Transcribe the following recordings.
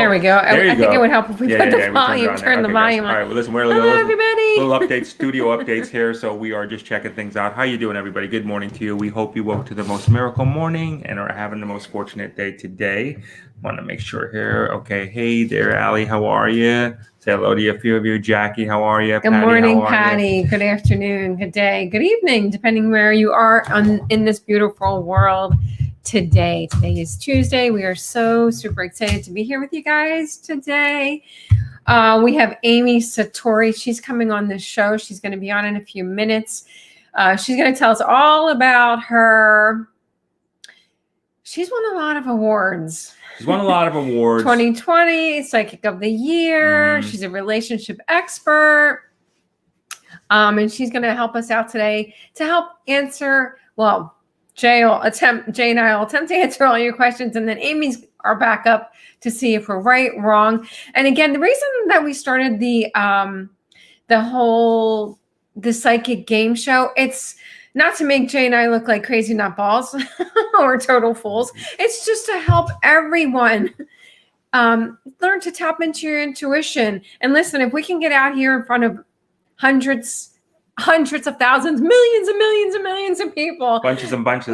There we go. There you I go. think it would help if we put the volume, turn the volume on. All right, well, listen, we're Hello, everybody. little updates, studio updates here. So we are just checking things out. How you doing, everybody? Good morning to you. We hope you woke to the most miracle morning and are having the most fortunate day today. Want to make sure here. Okay, hey there, Allie. How are you? Say hello to a few of you. Jackie, how are you? Good morning, Patty. Good afternoon, good day, good evening, depending where you are in this beautiful world today. Today is Tuesday. We are so super excited to be here with you guys today. We have Amy Satori. She's coming on this show. She's going to be on in a few minutes. She's going to tell us all about her. She's won a lot of awards. She's won a lot of awards. 2020 Psychic of the Year. She's a relationship expert. And she's going to help us out today to help answer, well, Jay and I will attempt to answer all your questions. And then Amy's our backup to see if we're right, wrong. And again, the reason that we started the psychic game show, it's not to make Jay and I look like crazy nutballs or total fools. It's just to help everyone learn to tap into your intuition. And listen, if we can get out here in front of hundreds of thousands, millions and millions and millions of people. Bunches and bunches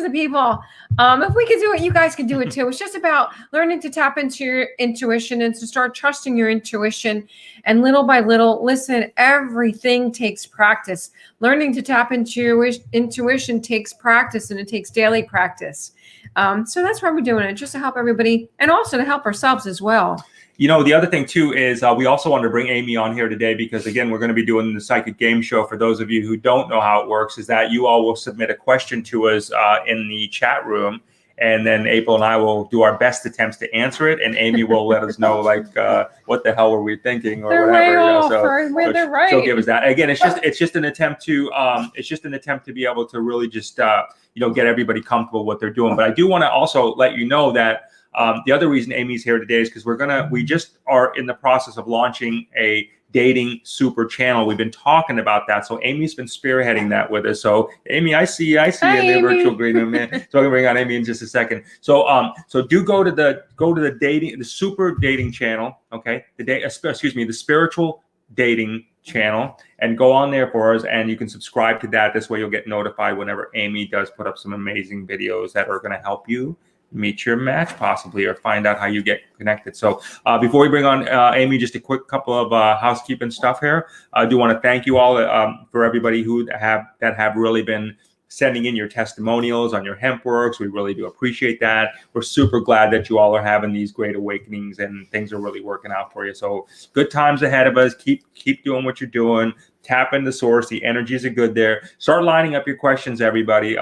of people. If we could do it, you guys can do it too. It's just about learning to tap into your intuition and to start trusting your intuition. And little by little, listen, everything takes practice. Learning to tap into your intuition takes practice, and it takes daily practice. So that's why we're doing it, just to help everybody and also to help ourselves as well. You know, the other thing, too, is we also wanted to bring Amy on here today because, again, we're going to be doing the Psychic Game Show. For those of you who don't know how it works, is that you all will submit a question to us in the chat room, and then April and I will do our best attempts to answer it, and Amy will let us know, like, what the hell were we thinking or whatever. They're right. She'll give us that. Again, it's just an attempt to be able to really just get everybody comfortable with what they're doing. But I do want to also let you know that the other reason Amy's here today is because we just are in the process of launching a dating super channel. We've been talking about that. So Amy's been spearheading that with us. So Amy, I see you in the virtual green room, man. So I'm gonna bring on Amy in just a second. So do go to the super dating channel, okay? The spiritual dating channel, and go on there for us, and you can subscribe to that. This way you'll get notified whenever Amy does put up some amazing videos that are going to help you meet your match possibly, or find out how you get connected. So before we bring on Amy, just a quick couple of housekeeping stuff here. I do want to thank you all for everybody that have really been sending in your testimonials on your hemp works. We really do appreciate that. We're super glad that you all are having these great awakenings and things are really working out for you. So good times ahead of us. Keep doing what you're doing. Tap into source. The energies are good there. Start lining up your questions, everybody.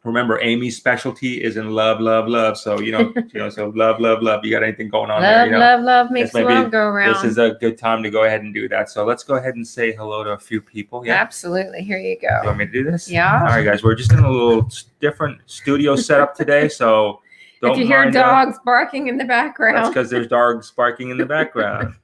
Remember, Amy's specialty is in love, love, love. So, so love, love, love. You got anything going on there? Love makes the world go around. This is a good time to go ahead and do that. So let's go ahead and say hello to a few people. Yeah, absolutely. Here you go. You want me to do this? Yeah. All right, guys. We're just in a little different studio setup today. So if you hear dogs barking in the background, that's because there's dogs barking in the background.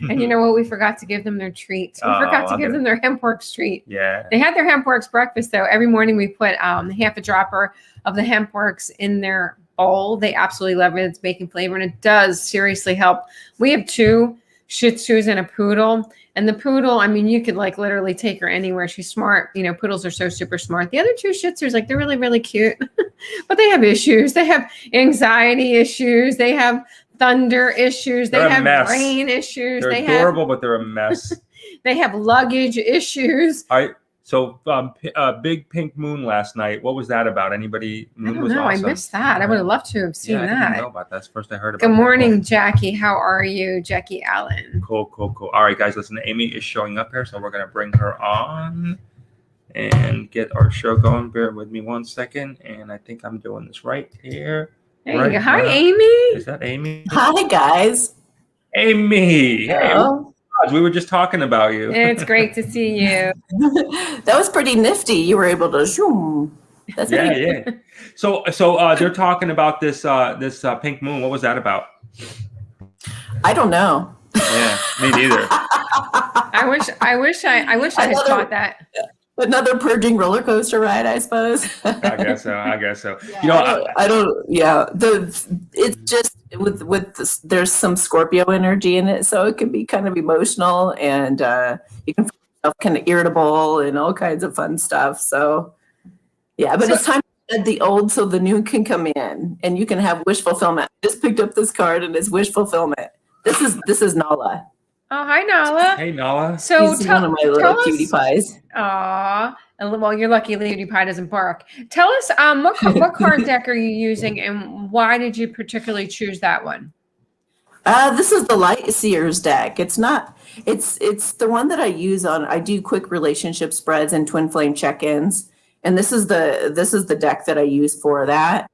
And you know what? We forgot to give them their treats. We forgot to give them their HempWorks treat. Yeah. They had their HempWorks breakfast, though. Every morning we put half a dropper of the HempWorks in their bowl. They absolutely love it. It's bacon flavor, and it does seriously help. We have 2 Shih Tzus and a poodle. And the poodle, I mean, you could like literally take her anywhere. She's smart. Poodles are so super smart. The other 2 Shih Tzus, they're really, really cute, but they have issues. They have anxiety issues. They have thunder issues. They have brain issues. They're adorable, but they're a mess. They have luggage issues. So Big Pink Moon last night. What was that about? Anybody? Moon was awesome. I missed that. I would have loved to have seen that. I didn't know about that. That's the first I heard about it. Good morning, Jackie. How are you? Jackie Allen. Cool. All right, guys, listen, Amy is showing up here, so we're going to bring her on and get our show going. Bear with me one second, and I think I'm doing this right here. There you go. Hi, Amy. Is that Amy? Hi, guys. Amy. Hello. We were just talking about you. It's great to see you. That was pretty nifty. You were able to zoom. That's yeah. So they're talking about this pink moon. What was that about? I don't know. Yeah, me neither. I wish I had caught that. Another purging roller coaster ride, I suppose. I guess so. I guess so. Yeah, You know, I don't. Yeah, it's just with this, there's some Scorpio energy in it, so it can be kind of emotional, and you can feel yourself kind of irritable and all kinds of fun stuff. So yeah, but So- it's time to shed the old so the new can come in, and you can have wish fulfillment. I just picked up this card, and it's wish fulfillment. This is Nala. Oh, hi, Nala. hey, Nala. So He's one of my little cutie pies. Aw. Well, you're lucky Lady Pie doesn't bark. Tell us, what card deck are you using, and why did you particularly choose that one? This is the Light Seers deck. It's not. It's the one that I use on. I do quick relationship spreads and twin flame check-ins, and this is the deck that I use for that.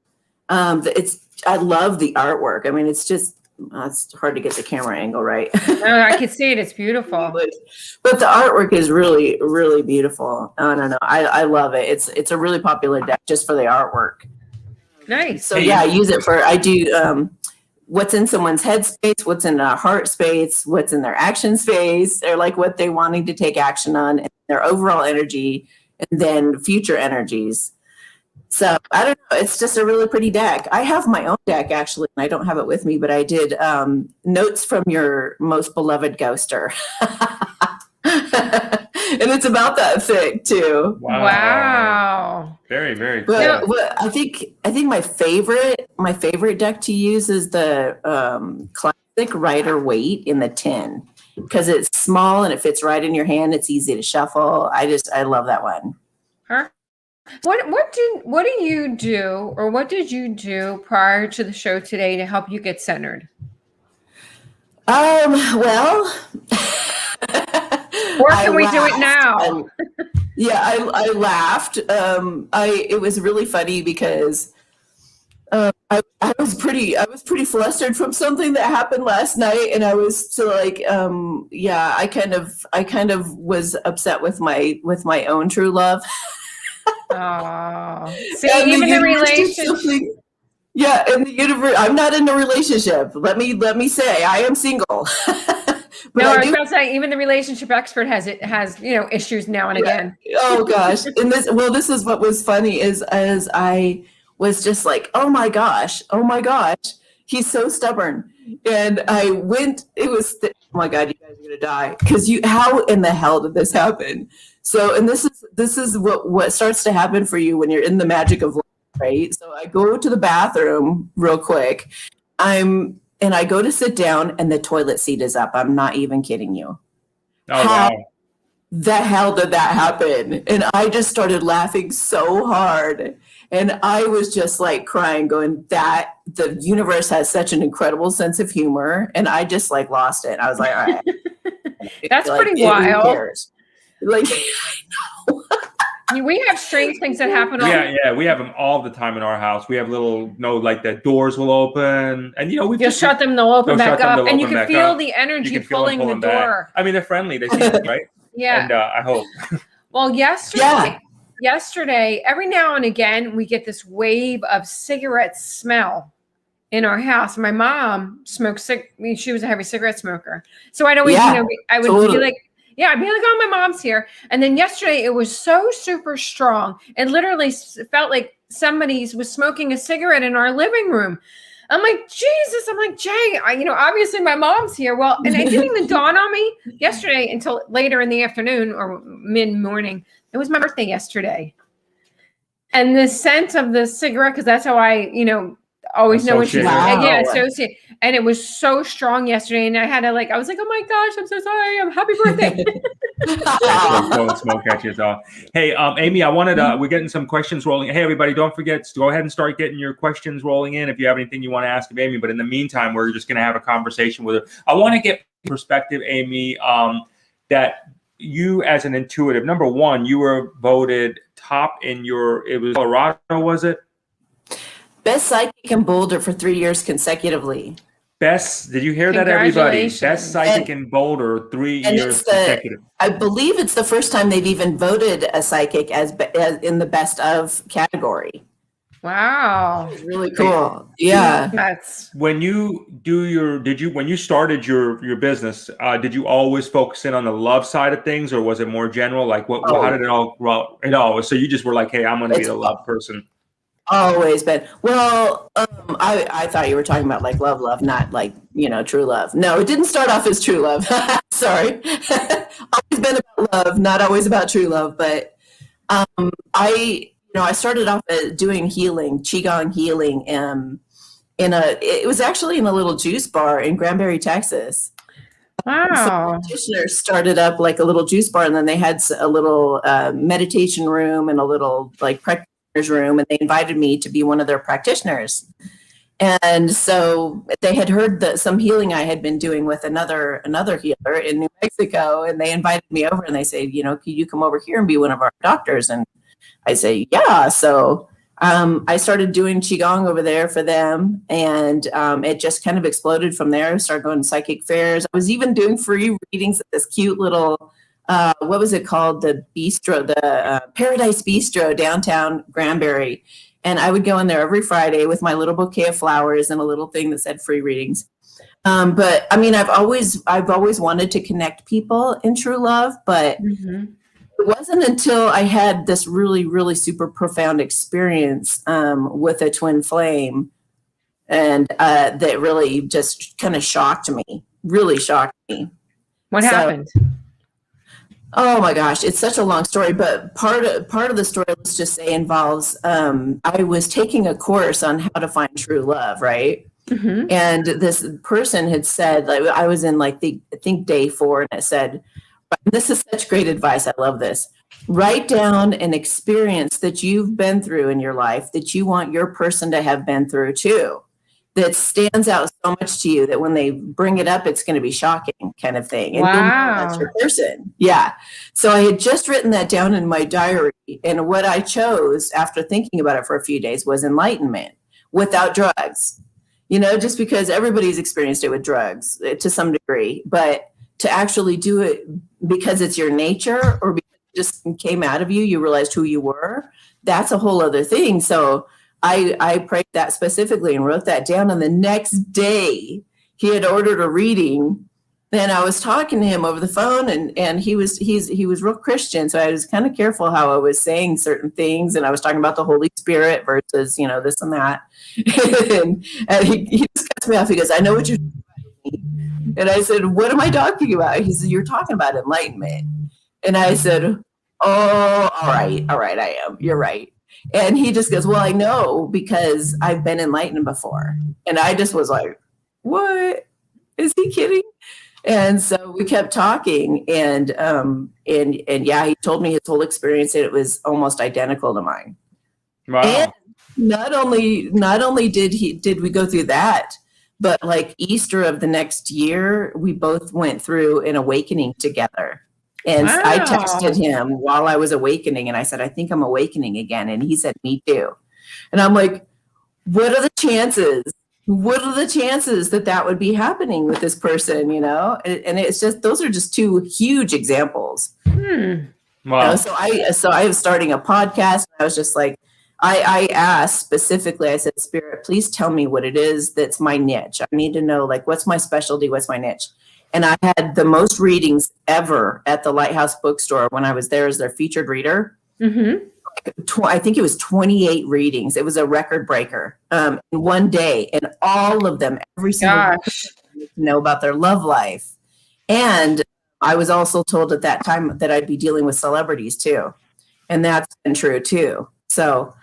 I love the artwork. I mean, it's just it's hard to get the camera angle right. Oh, I can see it. It's beautiful. But the artwork is really, really beautiful. I don't know. I love it. It's a really popular deck just for the artwork. Nice. So yeah, I use it for. I do. What's in someone's head space, what's in a heart space, what's in their action space, or like what they're wanting to take action on, and their overall energy, and then future energies. So I don't know. It's just a really pretty deck. I have my own deck actually, and I don't have it with me, but I did notes from your most beloved ghoster. And it's about that thick too. Wow. Very, very cool. But I think my favorite deck to use is the classic Rider Waite in the tin, because it's small and it fits right in your hand. It's easy to shuffle. I love that one. Huh? What do you do, or what did you do prior to the show today to help you get centered? Well, or can we do it now? I laughed. It was really funny because I was pretty flustered from something that happened last night, and I was so like, I kind of was upset with my own true love. Oh, see, And even the universe did relationship. something- Yeah, and the universe. I'm not in a relationship. Let me say, I am single. But No, I I was do. about to say, even the relationship expert has issues now and again. Oh gosh, and this is what was funny is as I was just like, oh my gosh, he's so stubborn, and I went. It was oh my god, you guys are gonna die because how in the hell did this happen? So, and this is what starts to happen for you when you're in the magic of life, right? So I go to the bathroom real quick. And I go to sit down, and the toilet seat is up. I'm not even kidding you. Oh, wow. The hell did that happen? And I just started laughing so hard. And I was just like crying, going, that the universe has such an incredible sense of humor. And I just like lost it. I was like, all right. That's like, pretty who wild. cares? Like, We have strange things that happen. Yeah, we have them all the time in our house. We have little, like the doors will open, and we You'll shut them, they'll open back up, and you can feel the You energy can feel them pulling the pulling back. door. I mean, they're friendly. They seem right. Yeah. And I hope. Well, yesterday, every now and again, we get this wave of cigarette smell in our house. My mom smoked she was a heavy cigarette smoker, so I'd always, I would be like. Yeah, I'd be like, oh, my mom's here. And then yesterday, it was so super strong. It literally felt like somebody was smoking a cigarette in our living room. I'm like, Jesus. I'm like, Jay, obviously my mom's here. Well, and it didn't even dawn on me yesterday until later in the afternoon or mid-morning. It was my birthday yesterday. And the scent of the cigarette, because that's how I, always know when she's associate. And it was so strong yesterday, and I was like, oh my gosh, I'm so sorry. Happy birthday. Don't smoke catches off. Hey, Amy, I wanted we're getting some questions rolling. Hey, everybody, don't forget to go ahead and start getting your questions rolling in if you have anything you want to ask of Amy. But in the meantime, we're just going to have a conversation with her. I want to get perspective, Amy, that you as an intuitive, number one, you were voted top in it was Colorado, was it? Best psychic in Boulder for 3 years consecutively. Did you hear that, everybody? Best psychic in Boulder, 3 years consecutive. I believe it's the first time they've even voted a psychic as in the best of category. Wow. It was really cool. Yeah. That's When you do when you started your business, did you always focus in on the love side of things, or was it more general? Like how Oh, did it all, well, it all, so you just were like, hey, I'm going to be it's the love person. always been. Well, I thought you were talking about like love, not like, true love. No, it didn't start off as true love. Sorry. Always been about love, not always about true love. But I started off doing healing, Qigong healing, it was actually in a little juice bar in Granbury, Texas. Some wow. practitioners started up like a little juice bar, and then they had a little meditation room and a little like practitioners room, and they invited me to be one of their practitioners. And so they had heard that some healing I had been doing with another healer in New Mexico, and they invited me over, and they said, could you come over here and be one of our doctors? And I say, yeah. So I started doing Qigong over there for them, and it just kind of exploded from there. I started going to psychic fairs. I was even doing free readings at this cute little, what was it called? The bistro, the Paradise Bistro downtown Granbury. And I would go in there every Friday with my little bouquet of flowers and a little thing that said free readings. But I mean, I've always wanted to connect people in true love, but it wasn't until I had this really, really super profound experience with a twin flame, and that really just kind of shocked me, really shocked me. What happened? Oh my gosh, it's such a long story, but part of the story, let's just say, involves I was taking a course on how to find true love, right? And this person had said, like, I was in like I think day 4, and it said, this is such great advice. I love this. Write down an experience that you've been through in your life that you want your person to have been through too, that stands out so much to you that when they bring it up, it's going to be shocking, kind of thing. And you'll know that's your person. Yeah. So I had just written that down in my diary. And what I chose after thinking about it for a few days was enlightenment without drugs. Just because everybody's experienced it with drugs to some degree, but to actually do it because it's your nature, or because it just came out of you, you realized who you were, that's a whole other thing. So I prayed that specifically and wrote that down. And the next day he had ordered a reading. Then I was talking to him over the phone, and he was real Christian. So I was kind of careful how I was saying certain things. And I was talking about the Holy Spirit versus, this and that. and he just cuts me off. He goes, I know what you're talking about. And I said, what am I talking about? He said, you're talking about enlightenment. And I said, oh, all right, I am. You're right. And he just goes, well, I know because I've been enlightened before. And I just was like, what? Is he kidding? And so we kept talking, and yeah, he told me his whole experience, and it was almost identical to mine. Wow. And not only did we go through that, but like Easter of the next year, we both went through an awakening together. And wow. I texted him while I was awakening, and I said, I think I'm awakening again. And he said, me too. And I'm like, what are the chances? What are the chances that would be happening with this person, And it's just, those are just 2 huge examples. Wow. So I was starting a podcast. And I was just like, I asked specifically, I said, Spirit, please tell me what it is that's my niche. I need to know, like, what's my specialty? What's my niche? And I had the most readings ever at the Lighthouse Bookstore when I was there as their featured reader. I think it was 28 readings. It was a record breaker in one day. And all of them, every single one, know about their love life. And I was also told at that time that I'd be dealing with celebrities too. And that's been true too. So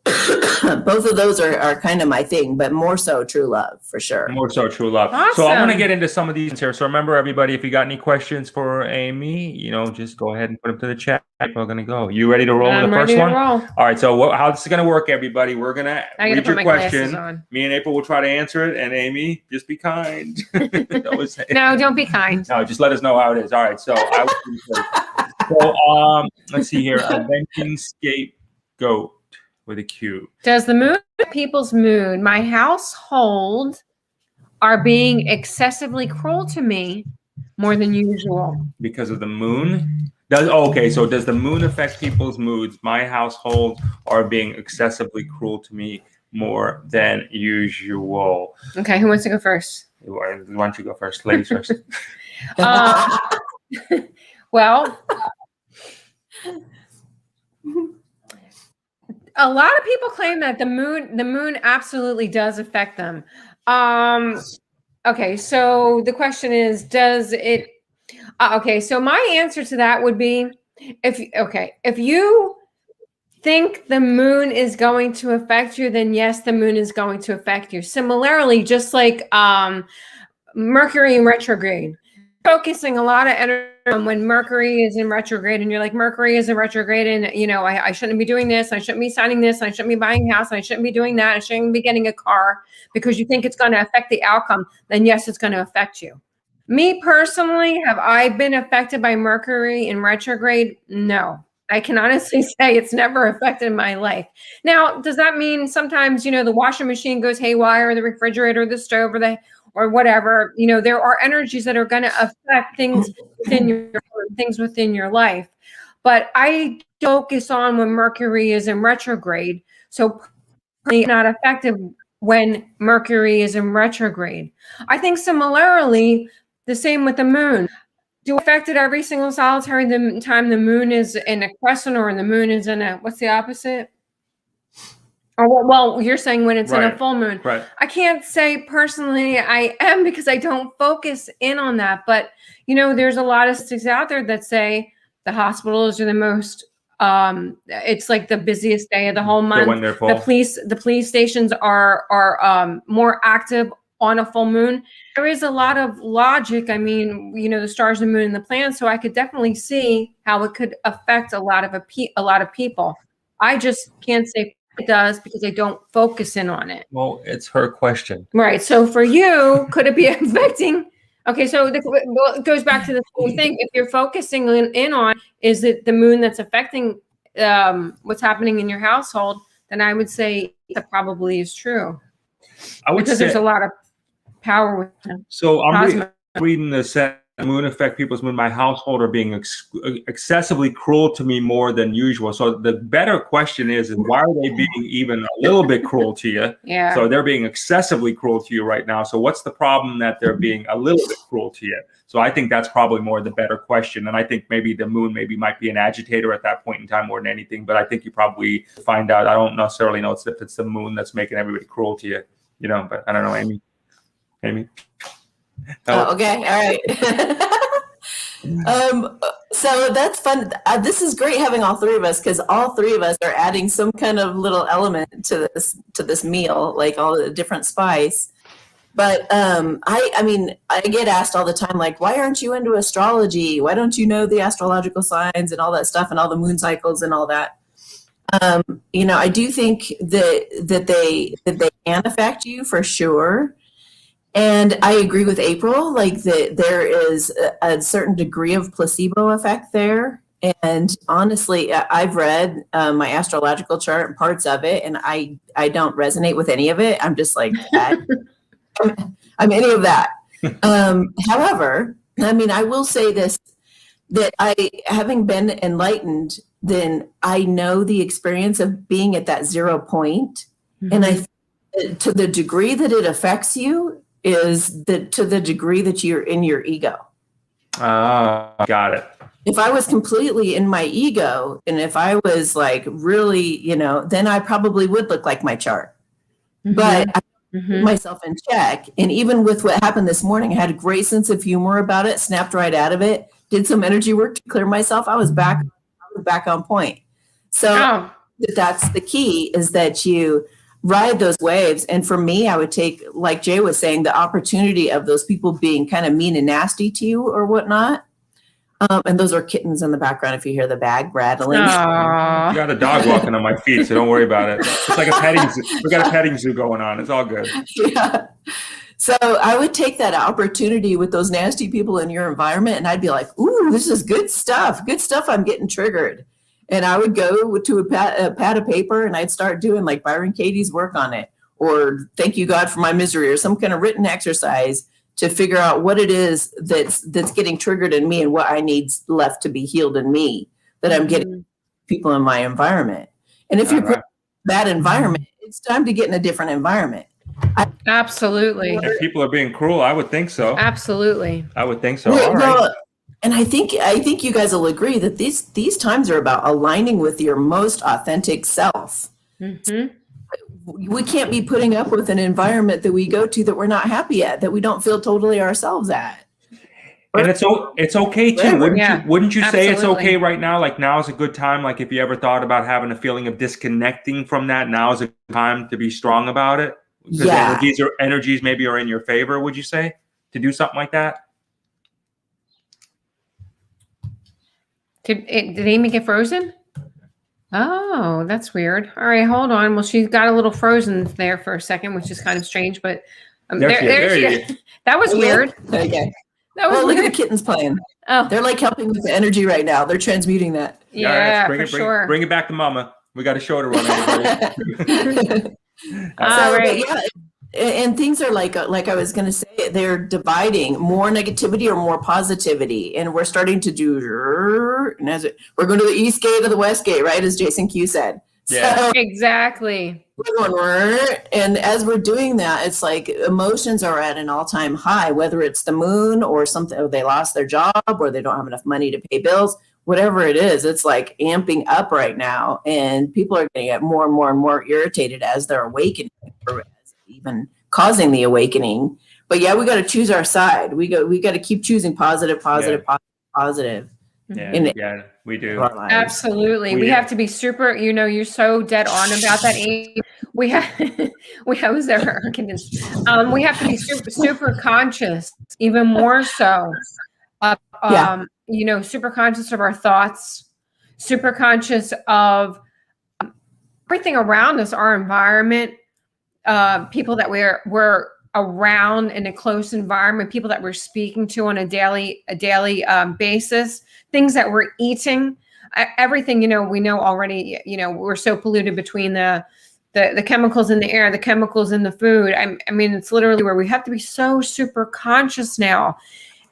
both of those are kind of my thing, but more so true love for sure. More so true love. Awesome. So I want to get into some of these here. So remember, everybody, if you got any questions for Amy, just go ahead and put them to the chat. We're going to go. You ready to roll with the first one? Roll. All right. So how this is going to work, everybody? We're going to read your question. Me and April will try to answer it. And Amy, just be kind. No, don't be kind. No, just let us know how it is. All right. So let's see here. Inventing scapegoat. With a Q. Does the moon people's mood, my household, are being excessively cruel to me more than usual? Because of the moon? Okay, so does the moon affect people's moods? My household are being excessively cruel to me more than usual. Okay, who wants to go first? Why don't you go first? Ladies first. Well, a lot of people claim that the moon absolutely does affect them. Okay, so the question is, does it? Okay, so my answer to that would be, if you think the moon is going to affect you, then yes, the moon is going to affect you. Similarly, just like Mercury in retrograde, focusing a lot of energy on when Mercury is in retrograde, and you're like, Mercury is in retrograde, and I shouldn't be doing this, I shouldn't be signing this, I shouldn't be buying a house, I shouldn't be doing that, I shouldn't be getting a car, because you think it's going to affect the outcome, then yes, it's going to affect you. Me personally, have I been affected by Mercury in retrograde? No. I can honestly say it's never affected my life. Now, does that mean sometimes, the washing machine goes haywire, or the refrigerator, or the stove, or whatever? There are energies that are going to affect things within your life. But I focus on when Mercury is in retrograde. So not affected when Mercury is in retrograde. I think similarly, the same with the moon. Do affect it every single solitary time the moon is in a crescent, or the moon is in a, what's the opposite? Or well, you're saying when it's in a full moon. Right. I can't say personally I am, because I don't focus in on that. But, there's a lot of statistics out there that say the hospitals are the most, it's like the busiest day of the whole month. When they're full. The police stations are more active on a full moon. There is a lot of logic. I mean, the stars, the moon, and the planets. So I could definitely see how it could affect a lot of people. I just can't say it does, because I don't focus in on it. Well, it's her question. Right. So for you, could it be affecting? Okay. So it goes back to the same thing. If you're focusing in on, is it the moon that's affecting what's happening in your household, then I would say that probably is true. I would because say, there's a lot of power with them. So I'm reading the set. Moon affect people's moon. My household are being excessively cruel to me more than usual. So the better question is why are they being even a little bit cruel to you? Yeah. So they're being excessively cruel to you right now. So what's the problem that they're being a little bit cruel to you? So I think that's probably more the better question. And I think maybe the moon might be an agitator at that point in time more than anything. But I think you probably find out. I don't necessarily know if it's the moon that's making everybody cruel to you. But I don't know, Amy. Oh, okay. All right. So that's fun. This is great having all three of us, because all three of us are adding some kind of little element to this meal, like all the different spice. But I mean, I get asked all the time, like, why aren't you into astrology? Why don't you know the astrological signs and all that stuff and all the moon cycles and all that? I do think that they can affect you for sure. And I agree with April, like that there is a certain degree of placebo effect there. And honestly, I've read my astrological chart and parts of it, and I don't resonate with any of it. I'm just like, I'm any of that. However, I mean, I will say this, that having been enlightened, then I know the experience of being at that 0 point. Mm-hmm. And to the degree that it affects you, is to the degree that you're in your ego. Got it. If I was completely in my ego, and if I was like really, then I probably would look like my chart. Mm-hmm. But I put myself in check. And even with what happened this morning, I had a great sense of humor about it, snapped right out of it, did some energy work to clear myself. I was back on point. So that's the key, is that you ride those waves. And for me, I would take, like Jay was saying, the opportunity of those people being kind of mean and nasty to you or whatnot. And those are kittens in the background if you hear the bag rattling. You got a dog walking on my feet, so don't worry about it. It's like a petting zoo. We got a petting zoo going on. It's all good. Yeah. So I would take that opportunity with those nasty people in your environment, and I'd be like, ooh, this is good stuff. Good stuff. I'm getting triggered. And I would go to a pad of paper, and I'd start doing like Byron Katie's work on it, or thank you, God, for my misery, or some kind of written exercise to figure out what it is that's getting triggered in me and what I need left to be healed in me that I'm getting people in my environment. And if you're put that environment, it's time to get in a different environment. Absolutely. If people are being cruel, I would think so. Absolutely. I would think so. All right. And I think you guys will agree that these times are about aligning with your most authentic self. Mm-hmm. We can't be putting up with an environment that we go to that we're not happy at, that we don't feel totally ourselves at. And it's okay too. Wouldn't you say it's absolutely. okay right now? Like now is a good time. Like if you ever thought about having a feeling of disconnecting from that, now is a good time to be strong about it. Because these energies maybe are in your favor. Would you say to do something like that? Did Amy get frozen? Oh, that's weird. All right, hold on. Well, she got a little frozen there for a second, which is kind of strange, but there she is. That was weird. Okay. That was look weird. at the kittens playing. Oh, they're like helping with the energy right now. They're transmuting that. Yeah, sure. Bring it back to Mama. We got a show to run. And things are like I was going to say, they're dividing more negativity or more positivity, and we're starting to do. And we're going to the east gate or the west gate, right? As Jason Q said. Yeah, so, exactly. We're going, and as we're doing that, it's like emotions are at an all-time high. Whether it's the moon or something, or they lost their job, or they don't have enough money to pay bills. Whatever it is, it's like amping up right now, and people are getting more and more and more irritated as they're awakening, or even causing the awakening. But yeah, we got to choose our side. We got to keep choosing positive. Yeah, we do. Absolutely. We have to be super, you're so dead on about that. We have to be super conscious, even more so. Super conscious of our thoughts, super conscious of everything around us, our environment, people that we're around in a close environment, people that we're speaking to on a daily basis, things that we're eating, everything, we know already, we're so polluted between the chemicals in the air, the chemicals in the food. I mean, it's literally where we have to be so super conscious now.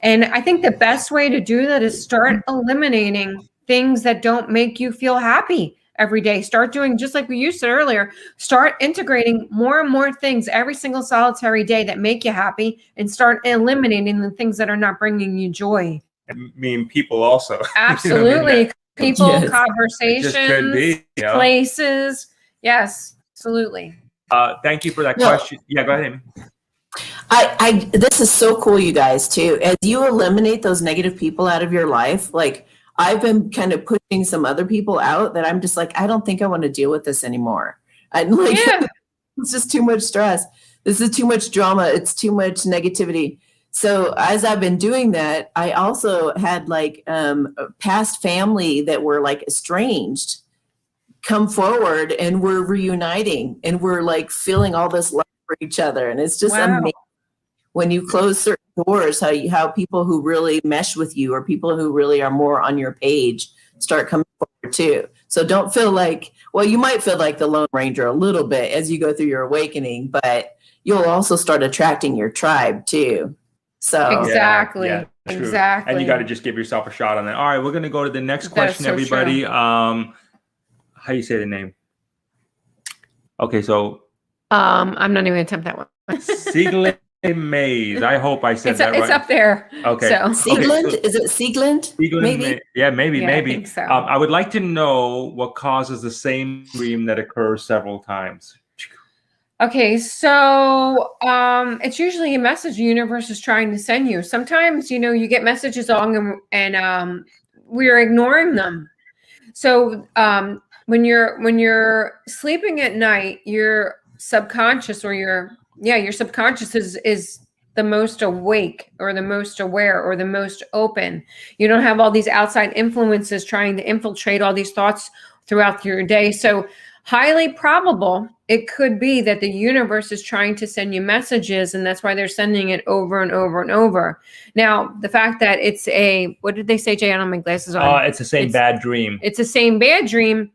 And I think the best way to do that is start eliminating things that don't make you feel happy every day. Start doing, just like you said earlier, start integrating more and more things every single solitary day that make you happy, and start eliminating the things that are not bringing you joy. I mean, people also. Absolutely. People, yes. Conversations, places. Yes, absolutely. Thank you for that question. Yeah, go ahead, Amy. This is so cool, you guys, too. As you eliminate those negative people out of your life, like I've been kind of pushing some other people out that I'm just like, I don't think I want to deal with this anymore. It's just too much stress. This is too much drama. It's too much negativity. So as I've been doing that, I also had like past family that were like estranged come forward, and we're reuniting, and we're like feeling all this love for each other. And it's just amazing when you close certain doors, how people who really mesh with you, or people who really are more on your page, start coming forward too. So don't feel like, well, you might feel like the Lone Ranger a little bit as you go through your awakening, but you'll also start attracting your tribe too. So exactly. Yeah, exactly. And you got to just give yourself a shot on that. All right, we're going to go to the next question, everybody. True. How do you say the name? Okay, so I'm not even going to attempt that one. Sieglin Maze. I hope I said that right. It's up there. Okay. So. Sieglin? Is it Sieglin? Maybe. Maybe. I think so. I would like to know what causes the same dream that occurs several times. Okay, so it's usually a message the universe is trying to send you. Sometimes, you get messages along and we're ignoring them. So when you're sleeping at night, your subconscious, or your subconscious is the most awake, or the most aware, or the most open. You don't have all these outside influences trying to infiltrate all these thoughts throughout your day. So highly probable it could be that the universe is trying to send you messages, and that's why they're sending it over and over and over. Now, the fact that it's what did they say, Jay? I don't have my glasses on. It's the same bad dream. It's the same bad dream.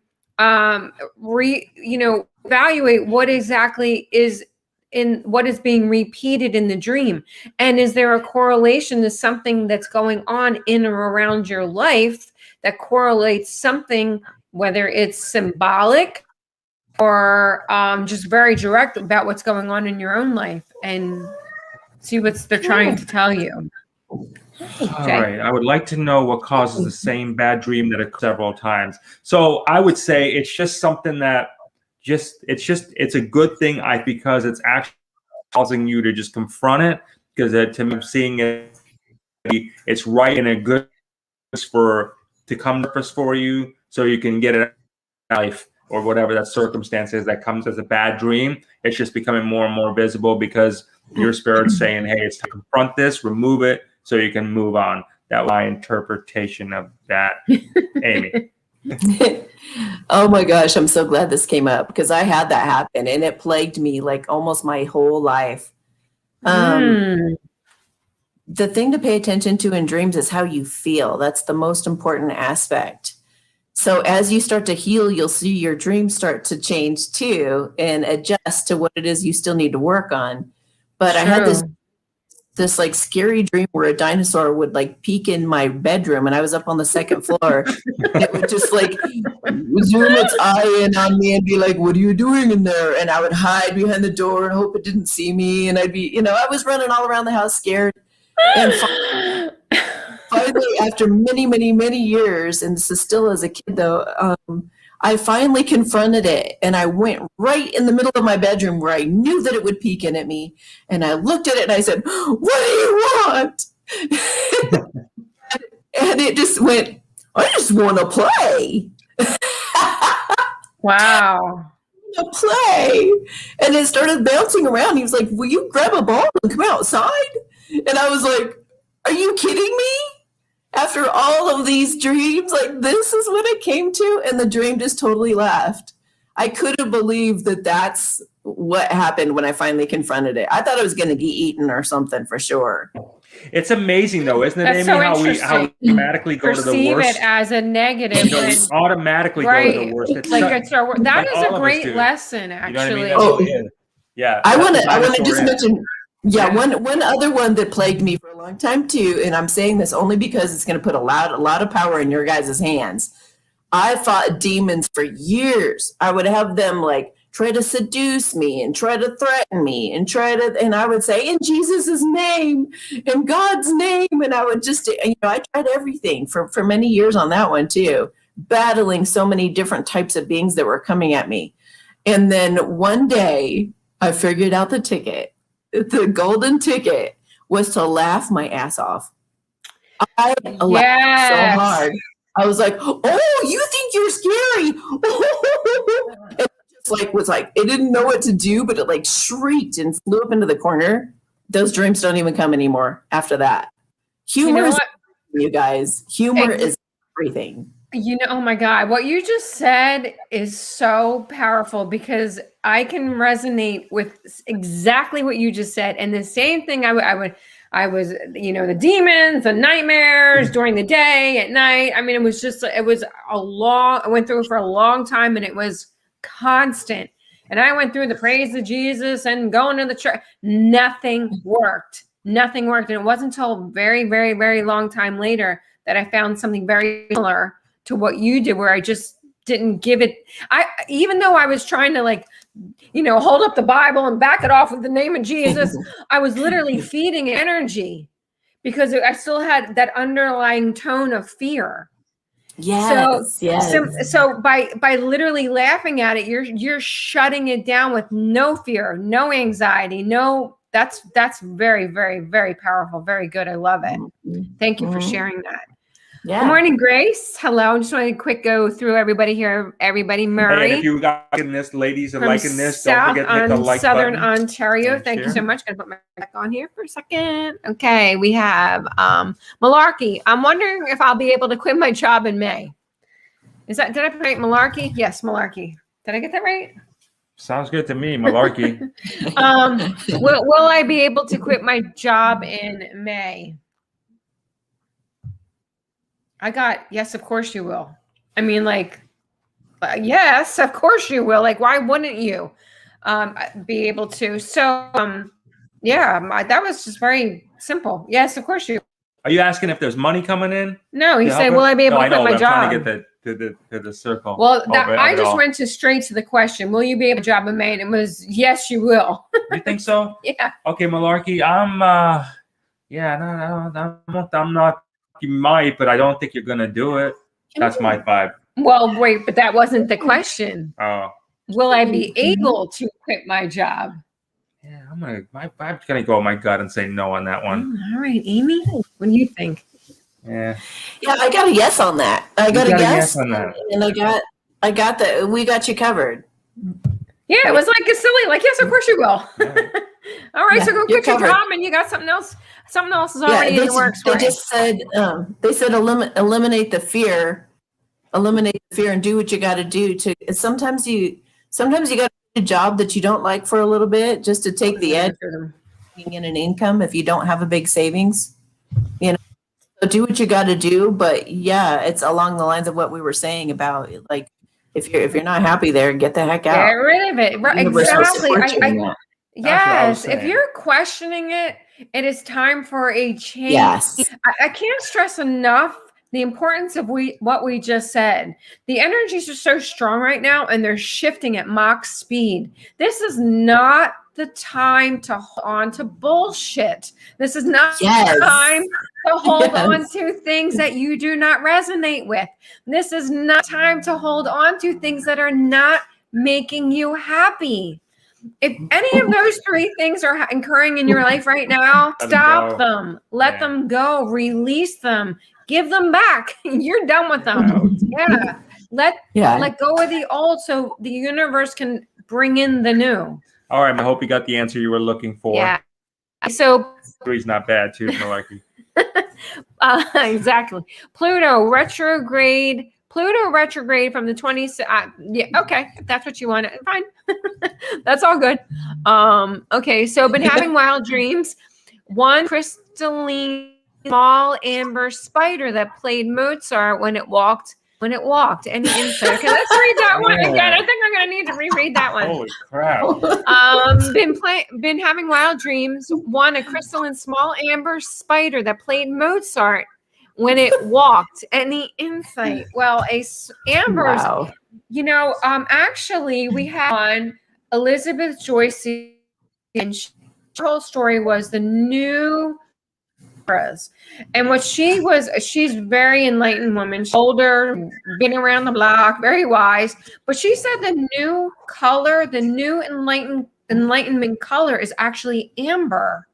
Evaluate what exactly is in what is being repeated in the dream? And is there a correlation to something that's going on in or around your life that correlates something, whether it's symbolic or just very direct about what's going on in your own life, and see what they're trying to tell you? All right. I would like to know what causes the same bad dream that occurs several times. So I would say it's just something that it's a good thing because it's actually causing you to just confront it, because to me, I'm seeing it, it's right in a good to come purpose for you, so you can get it in life or whatever that circumstance is that comes as a bad dream. It's just becoming more and more visible because your spirit's saying, hey, it's to confront this, remove it, so you can move on. That was my interpretation of that, Amy. Oh my gosh, I'm so glad this came up, because I had that happen and it plagued me like almost my whole life. The thing to pay attention to in dreams is how you feel. That's the most important aspect. So as you start to heal, you'll see your dreams start to change too and adjust to what it is you still need to work on. But I had this like scary dream where a dinosaur would like peek in my bedroom, and I was up on the second floor. It would just like zoom its eye in on me and be like, "What are you doing in there?" And I would hide behind the door and hope it didn't see me. And I'd be, I was running all around the house scared. And finally, after many, many, many years, and this is still as a kid though, I finally confronted it, and I went right in the middle of my bedroom where I knew that it would peek in at me. And I looked at it and I said, "What do you want?" And it just went, "I just want to play." Wow. To play. And it started bouncing around. He was like, "Will you grab a ball and come outside?" And I was like, "Are you kidding me? After all of these dreams, like this is what it came to?" And the dream just totally laughed. I couldn't believe that that's what happened when I finally confronted it. I thought I was going to get eaten or something for sure. It's amazing though, isn't it, That's Amy, so how we automatically go to the perceive worst? it as a negative. We automatically go to the worst. It's Like it's that like is all a of us great do. lesson, You know what I mean? actually. Yeah. I want to just mention, Yeah. one other one that plagued me for a long time too, and I'm saying this only because it's going to put a lot of power in your guys' hands. I fought demons for years. I would have them like try to seduce me and try to threaten me and and I would say, "In Jesus' name, in God's name," and I would just, I tried everything for many years on that one too, battling so many different types of beings that were coming at me. And then one day I figured out the ticket. The golden ticket was to laugh my ass off. I laughed so hard. I was like, "Oh, you think you're scary?" And it just was like, it didn't know what to do, but it like shrieked and flew up into the corner. Those dreams don't even come anymore after that. Humor is, you guys, humor is everything. Oh my God, what you just said is so powerful, because I can resonate with exactly what you just said. And the same thing I was, the demons, the nightmares during the day, at night. I mean, it was I went through it for a long time, and it was constant. And I went through the praise of Jesus and going to the church. Nothing worked. Nothing worked. And it wasn't until very, very, very long time later that I found something very similar to what you did, where I just didn't give it. Even though I was trying to hold up the Bible and back it off with the name of Jesus, I was literally feeding energy, because I still had that underlying tone of fear. Yes. So by literally laughing at it, you're shutting it down with no fear, no anxiety, no. That's very, very, very powerful. Very good. I love it. Thank you for sharing that. Yeah. Good morning, Grace. Hello. I just want to quick go through everybody here. Everybody, Murray. Hey, and if you guys liking this, ladies are liking this, don't forget to hit the like Southern button. Ontario. Thank you so much. Gonna put my back on here for a second. Okay, we have Malarkey. I'm wondering if I'll be able to quit my job in May. Did I put Malarkey? Yes, Malarkey. Did I get that right? Sounds good to me, Malarkey. Will I be able to quit my job in May? Yes, of course you will. I mean, yes, of course you will. Why wouldn't you? be able to. So yeah, that was just very simple. Yes, of course you. Are you asking if there's money coming in? No, he to help said, it? "Will I be able No, to I know, quit my but I'm job?" trying to get to the circle. Well, of I it just all. went straight to the question. Will you be able to job a man? It was yes, you will. You think so? Yeah. Okay, Malarkey, I'm not. You might, but I don't think you're gonna do it. That's my vibe. Well, wait, but that wasn't the question. Oh, Will I be able to quit my job? yeah. My vibe's gonna go with my gut and say no on that one. All right, Amy, what do you think? Yeah. Yeah, I got a yes on that. I got a yes on that. and I got the we got you covered. Yeah, it was like a silly, like, yes, of course you will. Yeah. All right, Yeah, so go you're quit your covered. job and you got something else. Something else is already in the works for they you. just said eliminate the fear. Eliminate the fear and do what you got to do to. Sometimes you got to do a job that you don't like for a little bit just to take the edge in an income if you don't have a big savings. You know, so do what you got to do. But yeah, it's along the lines of what we were saying about like if you're not happy there, get the heck out. Get rid of it. Right, Universe will exactly. support you in that. Yes, if you're questioning it, it is time for a change. Yes. I can't stress enough the importance of what we just said. The energies are so strong right now, and they're shifting at Mach speed. This is not the time to hold on to bullshit. This is not the time to hold on to things that you do not resonate with. This is not time to hold on to things that are not making you happy. If any of those three things are occurring in your life right now, stop them. Let them go. Release them. Give them back. You're done with them. Yeah. Let go of the old so the universe can bring in the new. All right. I hope you got the answer you were looking for. Yeah. So three's not bad too, Malarkey. Exactly. Pluto retrograde from the 20th. Yeah, okay, if that's what you want, fine. That's all good. Okay, so been having wild dreams. One crystalline small amber spider that played Mozart when it walked. Any insight? Okay, let's read that one again. I think I'm gonna need to reread that one. Holy crap. Been having wild dreams. One, a crystalline small amber spider that played Mozart when it walked. Any insight? Well, ambers, actually we had on Elizabeth Joyce, and her whole story was the new Libras. And what she's a very enlightened woman. She's older, been around the block, very wise. But she said the new color, the new enlightenment color is actually amber.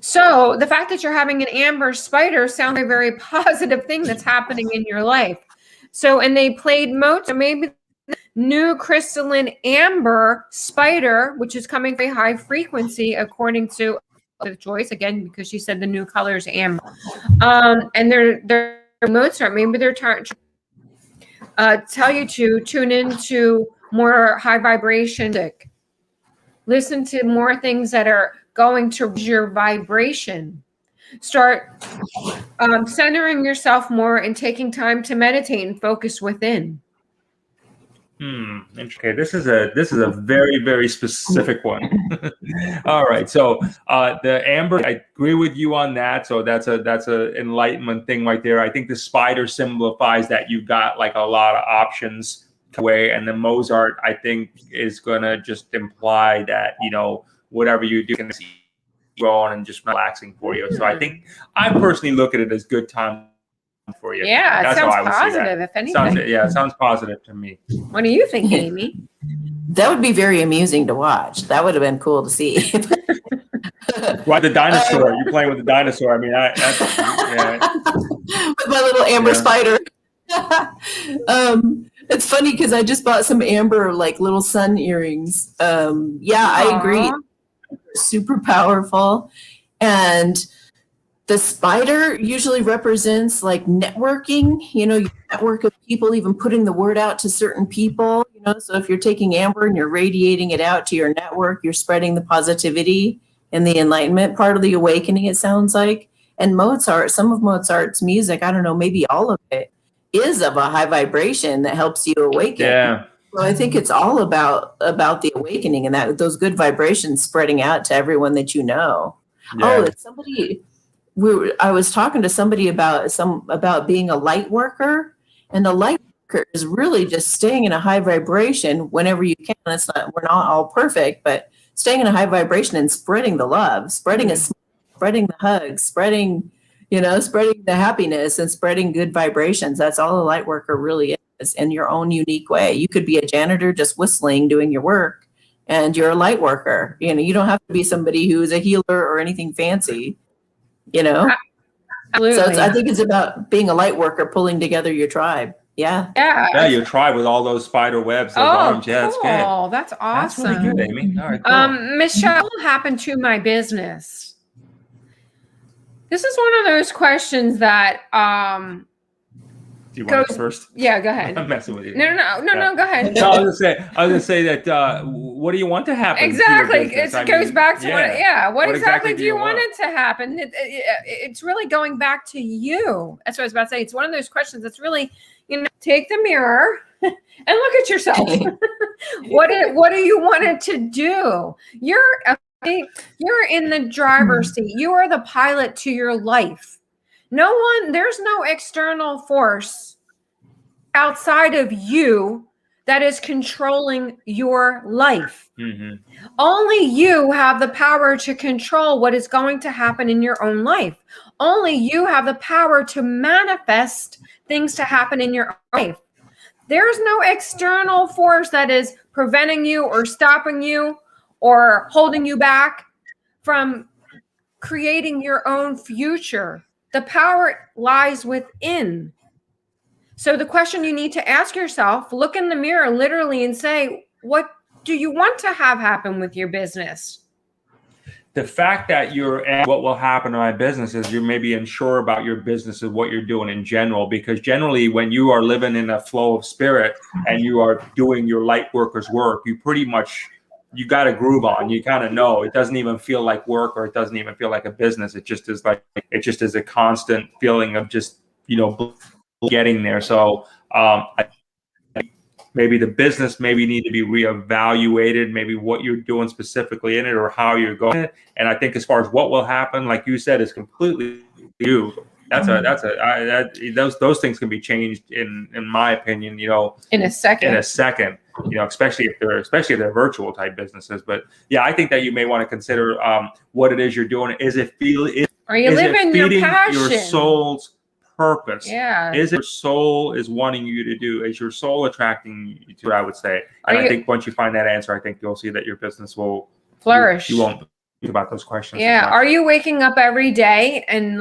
So the fact that you're having an amber spider sounds like a very positive thing that's happening in your life. So, and they played Mozart, maybe the new crystalline amber spider, which is coming very high frequency, according to Joyce, again, because she said the new color is amber. And they're Mozart, maybe they're trying to tell you to tune into more high vibration music. Listen to more things that are going to raise your vibration. Start centering yourself more and taking time to meditate and focus within. Okay, this is a very, very specific one. All right, so the amber, I agree with you on that. So that's a enlightenment thing right there. I think the spider signifies that you've got like a lot of options away, and the Mozart, I think, is gonna just imply that whatever you do can go on and just relaxing for you. So I personally look at it as good time for you. Yeah, that's it sounds how I would positive, if anything. It sounds positive to me. What do you think, Amy? That would be very amusing to watch. That would have been cool to see. Right, the dinosaur. You're playing with the dinosaur. I mean, with my little amber spider. It's funny because I just bought some amber like little sun earrings. I agree. Super powerful. And the spider usually represents like networking, your network of people, even putting the word out to certain people, so if you're taking amber and you're radiating it out to your network, you're spreading the positivity and the enlightenment part of the awakening, it sounds like. And Mozart, some of Mozart's music, I don't know, maybe all of it, is of a high vibration that helps you awaken. Yeah. Well, I think it's all about the awakening and that those good vibrations spreading out to everyone that you know. Yeah. Oh, it's somebody. I was talking to somebody about being a light worker, and the light worker is really just staying in a high vibration whenever you can. We're not all perfect, but staying in a high vibration and spreading the love, spreading spreading the hugs, spreading the happiness and spreading good vibrations. That's all a light worker really is in your own unique way. You could be a janitor just whistling, doing your work, and you're a light worker. You don't have to be somebody who's a healer or anything fancy. Absolutely. So I think it's about being a light worker, pulling together your tribe. Yeah. Yeah, your tribe with all those spider webs, those arms. Yeah, that's good. Oh, that's awesome. That's really good, Amy. All right, cool. Michelle, what happened to my business? This is one of those questions that Do you want to go first? Yeah, go ahead. I'm messing with you. No, go ahead. No, I was gonna say that. What do you want to happen? Exactly. It goes back to what exactly do you want it to happen? It's really going back to you. That's what I was about to say. It's one of those questions that's really, take the mirror and look at yourself. What do you want it to do? You're in the driver's seat. You are the pilot to your life. There's no external force outside of you that is controlling your life. Mm-hmm. Only you have the power to control what is going to happen in your own life. Only you have the power to manifest things to happen in your life. There's no external force that is preventing you or stopping you or holding you back from creating your own future. The power lies within. So the question you need to ask yourself, look in the mirror literally and say, what do you want to have happen with your business? The fact that what will happen to my business is you're maybe unsure about your business and what you're doing in general, because generally when you are living in a flow of spirit and you are doing your light worker's work, you got a groove on. You kind of know it doesn't even feel like work, or it doesn't even feel like a business. It just is a constant feeling of just, getting there. So maybe the business need to be reevaluated, maybe what you're doing specifically in it or how you're going. And I think as far as what will happen, like you said, is completely you. Those things can be changed in my opinion, in a second, especially if they're virtual type businesses. But yeah, I think that you may want to consider what it is you're doing. Are you living your passion? Your soul's purpose? Yeah. Is it your soul is wanting you to do? Is your soul attracting you to? I would say, and I think once you find that answer, I think you'll see that your business will flourish. You won't think about those questions. Yeah. Are you waking up every day and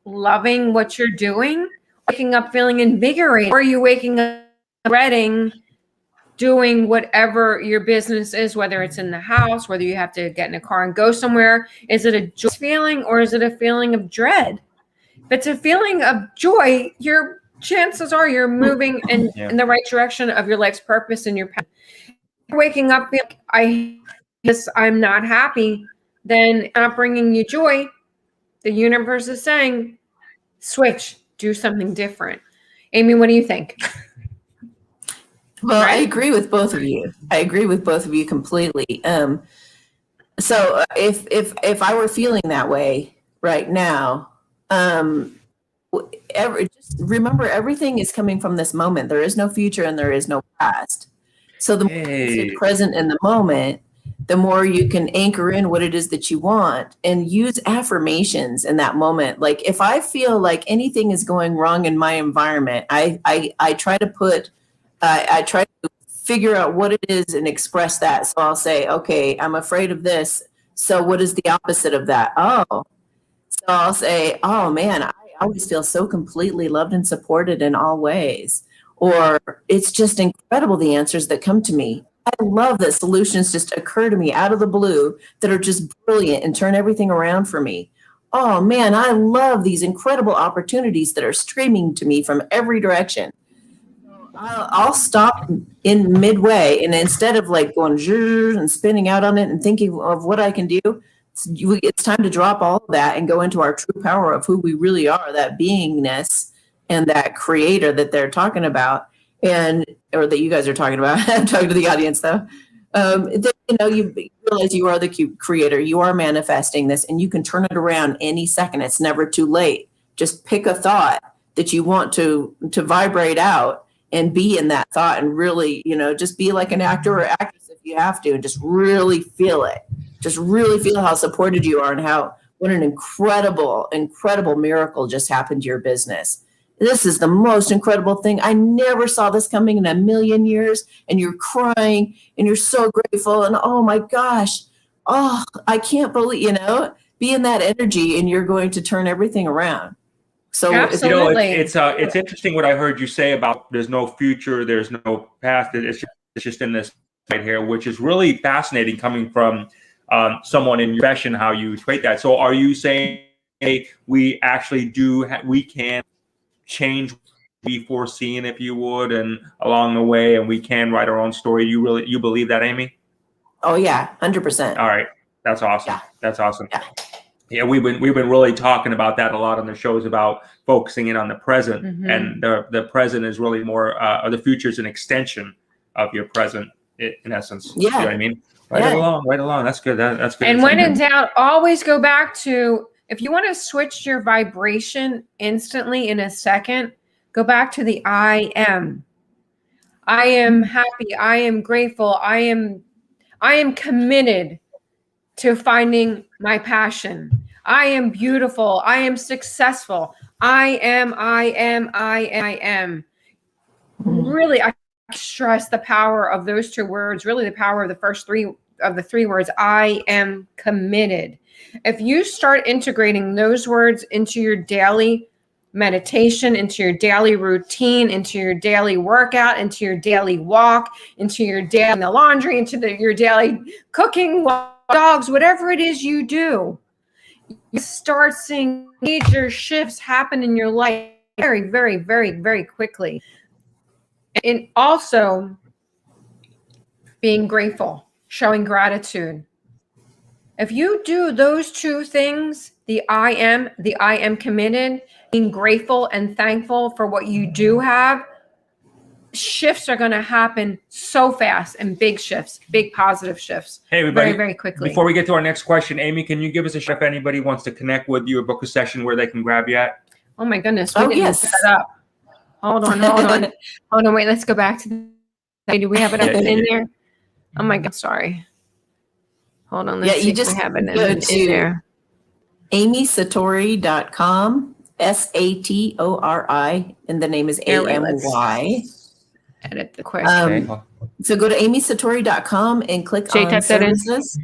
loving what you're doing? Waking up feeling invigorated? Or are you waking up dreading doing whatever your business is, whether it's in the house, whether you have to get in a car and go somewhere? Is it a joy feeling or is it a feeling of dread? If it's a feeling of joy, your chances are you're moving in the right direction of your life's purpose and your path. If you're waking up feeling, I'm not happy, then not bringing you joy. The universe is saying, switch, do something different. Amy, what do you think? Well, right? I agree with both of you. Completely. So if I were feeling that way right now, just remember everything is coming from this moment. There is no future and there is no past. So the more you stay present in the moment, the more you can anchor in what it is that you want and use affirmations in that moment. Like if I feel like anything is going wrong in my environment, I try to figure out what it is and express that. So I'll say, okay, I'm afraid of this. So what is the opposite of that? So I'll say, oh man, I always feel so completely loved and supported in all ways. Or it's just incredible, the answers that come to me. I love that solutions just occur to me out of the blue that are just brilliant and turn everything around for me. Oh man, I love these incredible opportunities that are streaming to me from every direction. I'll stop in midway, and instead of going and spinning out on it and thinking of what I can do, it's time to drop all of that and go into our true power of who we really are, that beingness and that creator that they're talking about. And or that you guys are talking about, I'm talking to the audience though, that, you realize you are the creator, you are manifesting this, and you can turn it around any second. It's never too late. Just pick a thought that you want to vibrate out and be in that thought, and really, just be like an actor or actress if you have to, and just really feel it. Just really feel how supported you are, and what an incredible, incredible miracle just happened to your business. This is the most incredible thing. I never saw this coming in a million years. And you're crying and you're so grateful. And oh my gosh, I can't believe, be in that energy, and you're going to turn everything around. So absolutely. It's interesting what I heard you say about there's no future, there's no past. It's just in this right here, which is really fascinating coming from someone in your profession, how you equate that. So are you saying, hey, we actually we can change what we foreseen, if you would, and along the way, and we can write our own story? You believe that, Amy? Oh yeah, 100%. All right, that's awesome. Yeah. That's awesome. Yeah. Yeah, we've been really talking about that a lot on the shows, about focusing in on the present, and the present is really more, or the future is an extension of your present, in essence. Yeah. You know what I mean? Right along. That's good. That's good. And when in doubt, always go back to, if you want to switch your vibration instantly in a second, go back to the I am. I am happy. I am grateful. I am committed to finding my passion. I am beautiful. I am successful. I am. Really, I stress the power of those two words, really the power of the first three of the three words. I am committed. If you start integrating those words into your daily meditation, into your daily routine, into your daily workout, into your daily walk, into your daily laundry, into your daily cooking, dogs, whatever it is you do, you start seeing major shifts happen in your life very, very, very, very quickly. And also being grateful, showing gratitude. If you do those two things, the I am committed, being grateful and thankful for what you do have, shifts are going to happen so fast, and big shifts, big positive shifts. Hey, everybody. Very, very quickly. Before we get to our next question, Amy, can you give us a shout if anybody wants to connect with you or book a session where they can grab you at? Oh my goodness. Yes. Set up. Hold on. Wait, let's go back to do we have it up in there? Oh my God. Sorry. Hold on. Let's see if we have it in there. AmySatori.com, SATORI, and the name is AMY. Edit the question. So go to AmySatori.com and click on services.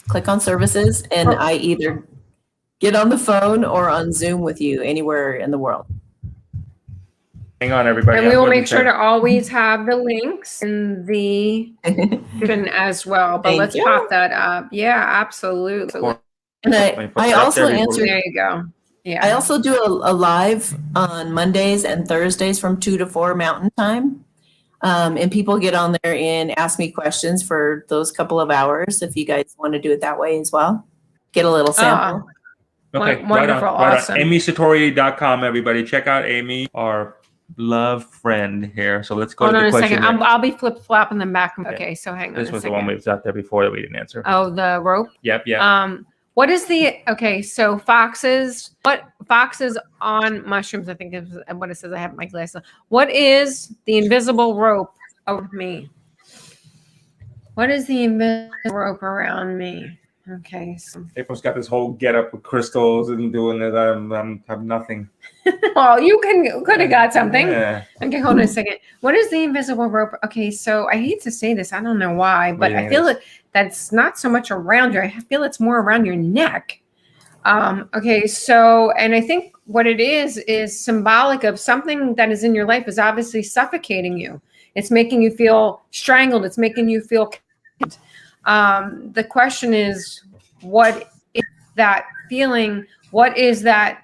Click on services, and I either get on the phone or on Zoom with you anywhere in the world. Hang on, everybody. And we will make sure to always have the links in the description as well. But let's pop that up. Yeah, absolutely. And I also answer. There you go. Yeah. I also do a live on Mondays and Thursdays from 2 to 4 Mountain Time. And people get on there and ask me questions for those couple of hours. If you guys want to do it that way as well, get a little sample. Okay, wonderful, awesome. AmySatori.com, everybody. Check out Amy, our love friend here. So let's go to the question. Second. I'll be flip-flopping them back. Okay, so hang on. This was the one we was out there before that we didn't answer. Oh, the rope? Yep. What is so foxes on mushrooms, I think is what it says. I have my glasses. What is the invisible rope over me? What is the invisible rope around me? Okay. So. April's got this whole get up with crystals and doing it. I have nothing. Well, you could have got something. Yeah. Okay, hold on a second. What is the invisible rope? Okay, so I hate to say this. I don't know why, but I feel that's not so much around you. I feel it's more around your neck. Okay, so, and I think what it is symbolic of something that is in your life is obviously suffocating you. It's making you feel strangled. It's making you feel. The question is, what is that feeling? What is that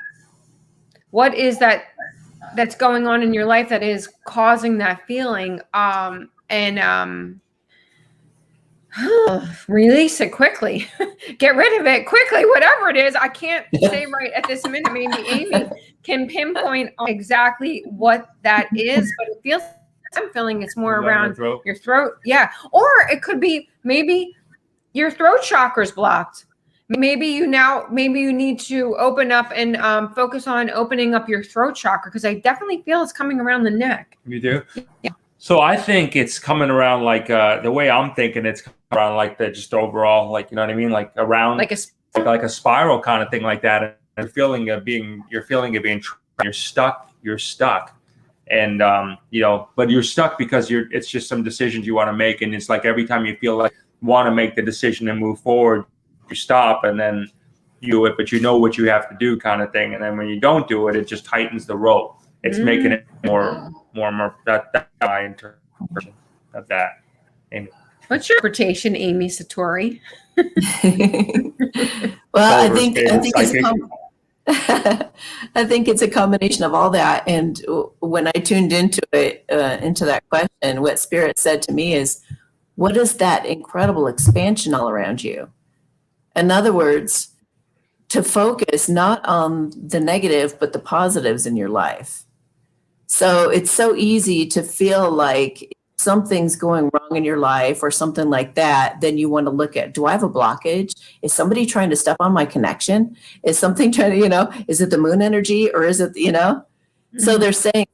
that's going on in your life that is causing that feeling? Release it quickly. Get rid of it quickly, whatever it is. I can't say right at this minute. Maybe Amy can pinpoint exactly what that is, but it feels I'm feeling it's more Around around the throat. your throat. Yeah. Or it could be maybe your throat chakra's blocked. Maybe you need to open up and focus on opening up your throat chakra, because I definitely feel it's coming around the neck. You do? Yeah. So I think it's coming around like the way I'm thinking, it's coming around like the just overall, like, you know what I mean? Like around Like like a spiral kind of thing like that. And you're feeling of being you're stuck. And you know, but you're stuck because it's just some decisions you want to make. And it's like every time you feel like you want to make the decision and move forward, you stop and then you do it, but you know what you have to do kind of thing. And then when you don't do it, it just tightens the rope. It's making it more that my interpretation of that. Amy. What's your interpretation, Amy Satori? Well, I think it's a combination of all that. And when I tuned into it, into that question, what Spirit said to me is, what is that incredible expansion all around you? In other words, to focus not on the negative, but the positives in your life. So it's so easy to feel like something's going wrong in your life or something like that. Then you want to look at, do I have a blockage? Is somebody trying to step on my connection? Is something trying to, is it the moon energy or is it, So they're saying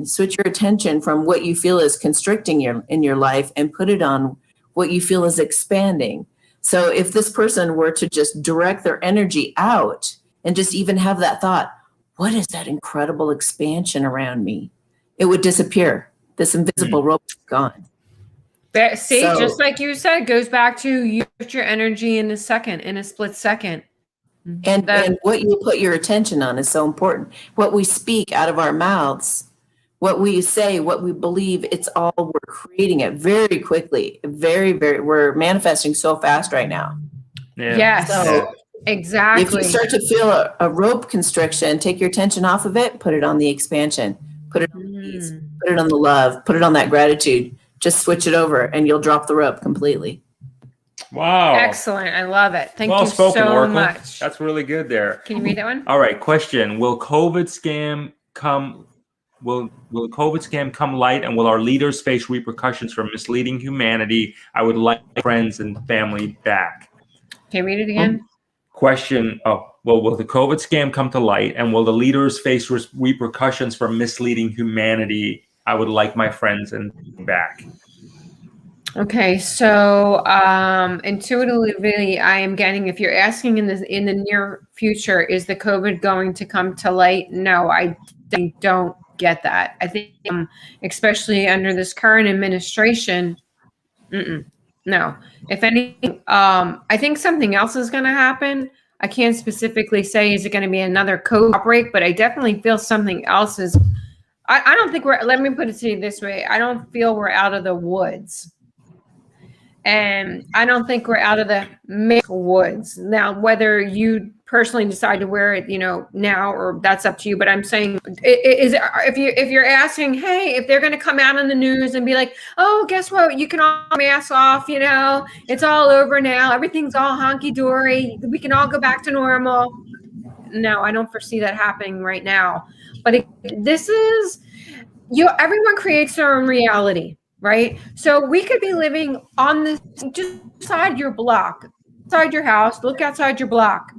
switch your attention from what you feel is constricting in your life and put it on what you feel is expanding. So if this person were to just direct their energy out and just even have that thought, what is that incredible expansion around me? It would disappear. This invisible rope is gone. See, just like you said, goes back to you shift your energy in a split second. And what you put your attention on is so important. What we speak out of our mouths, what we say, what we believe, it's all, we're creating it very quickly. We're manifesting so fast right now. Yeah. Yes. So exactly. if you start to feel a rope constriction, take your attention off of it, put it on the expansion, put it on the peace, put it on the love, put it on that gratitude. Just switch it over and you'll drop the rope completely. Wow. Excellent. I love it. Thank well you spoken, so Oracle. much. That's really good there. Can you read that one? All right. Question. Will COVID scam come light, and will our leaders face repercussions for misleading humanity? I would like friends and family back. Can you read it again? Question. Will the COVID scam come to light, and will the leaders face repercussions for misleading humanity? I would like my friends and back. Okay, so intuitively, I am getting, if you're asking in the near future, is the COVID going to come to light? No, I don't get that. I think, especially under this current administration, no. If anything, I think something else is going to happen. I can't specifically say, is it going to be another COVID outbreak, but I definitely feel something else is. I don't think let me put it to you this way. I don't feel we're out of the woods. And I don't think we're out of the woods. Now, whether you personally decide to wear it, now, or that's up to you. But I'm saying, if you're asking, hey, if they're going to come out on the news and be like, oh, guess what? You can all mask off, it's all over now. Everything's all honky dory. We can all go back to normal. No, I don't foresee that happening right now. But this is, everyone creates their own reality. Right. So we could be living on this just outside your block, outside your house, look outside your block.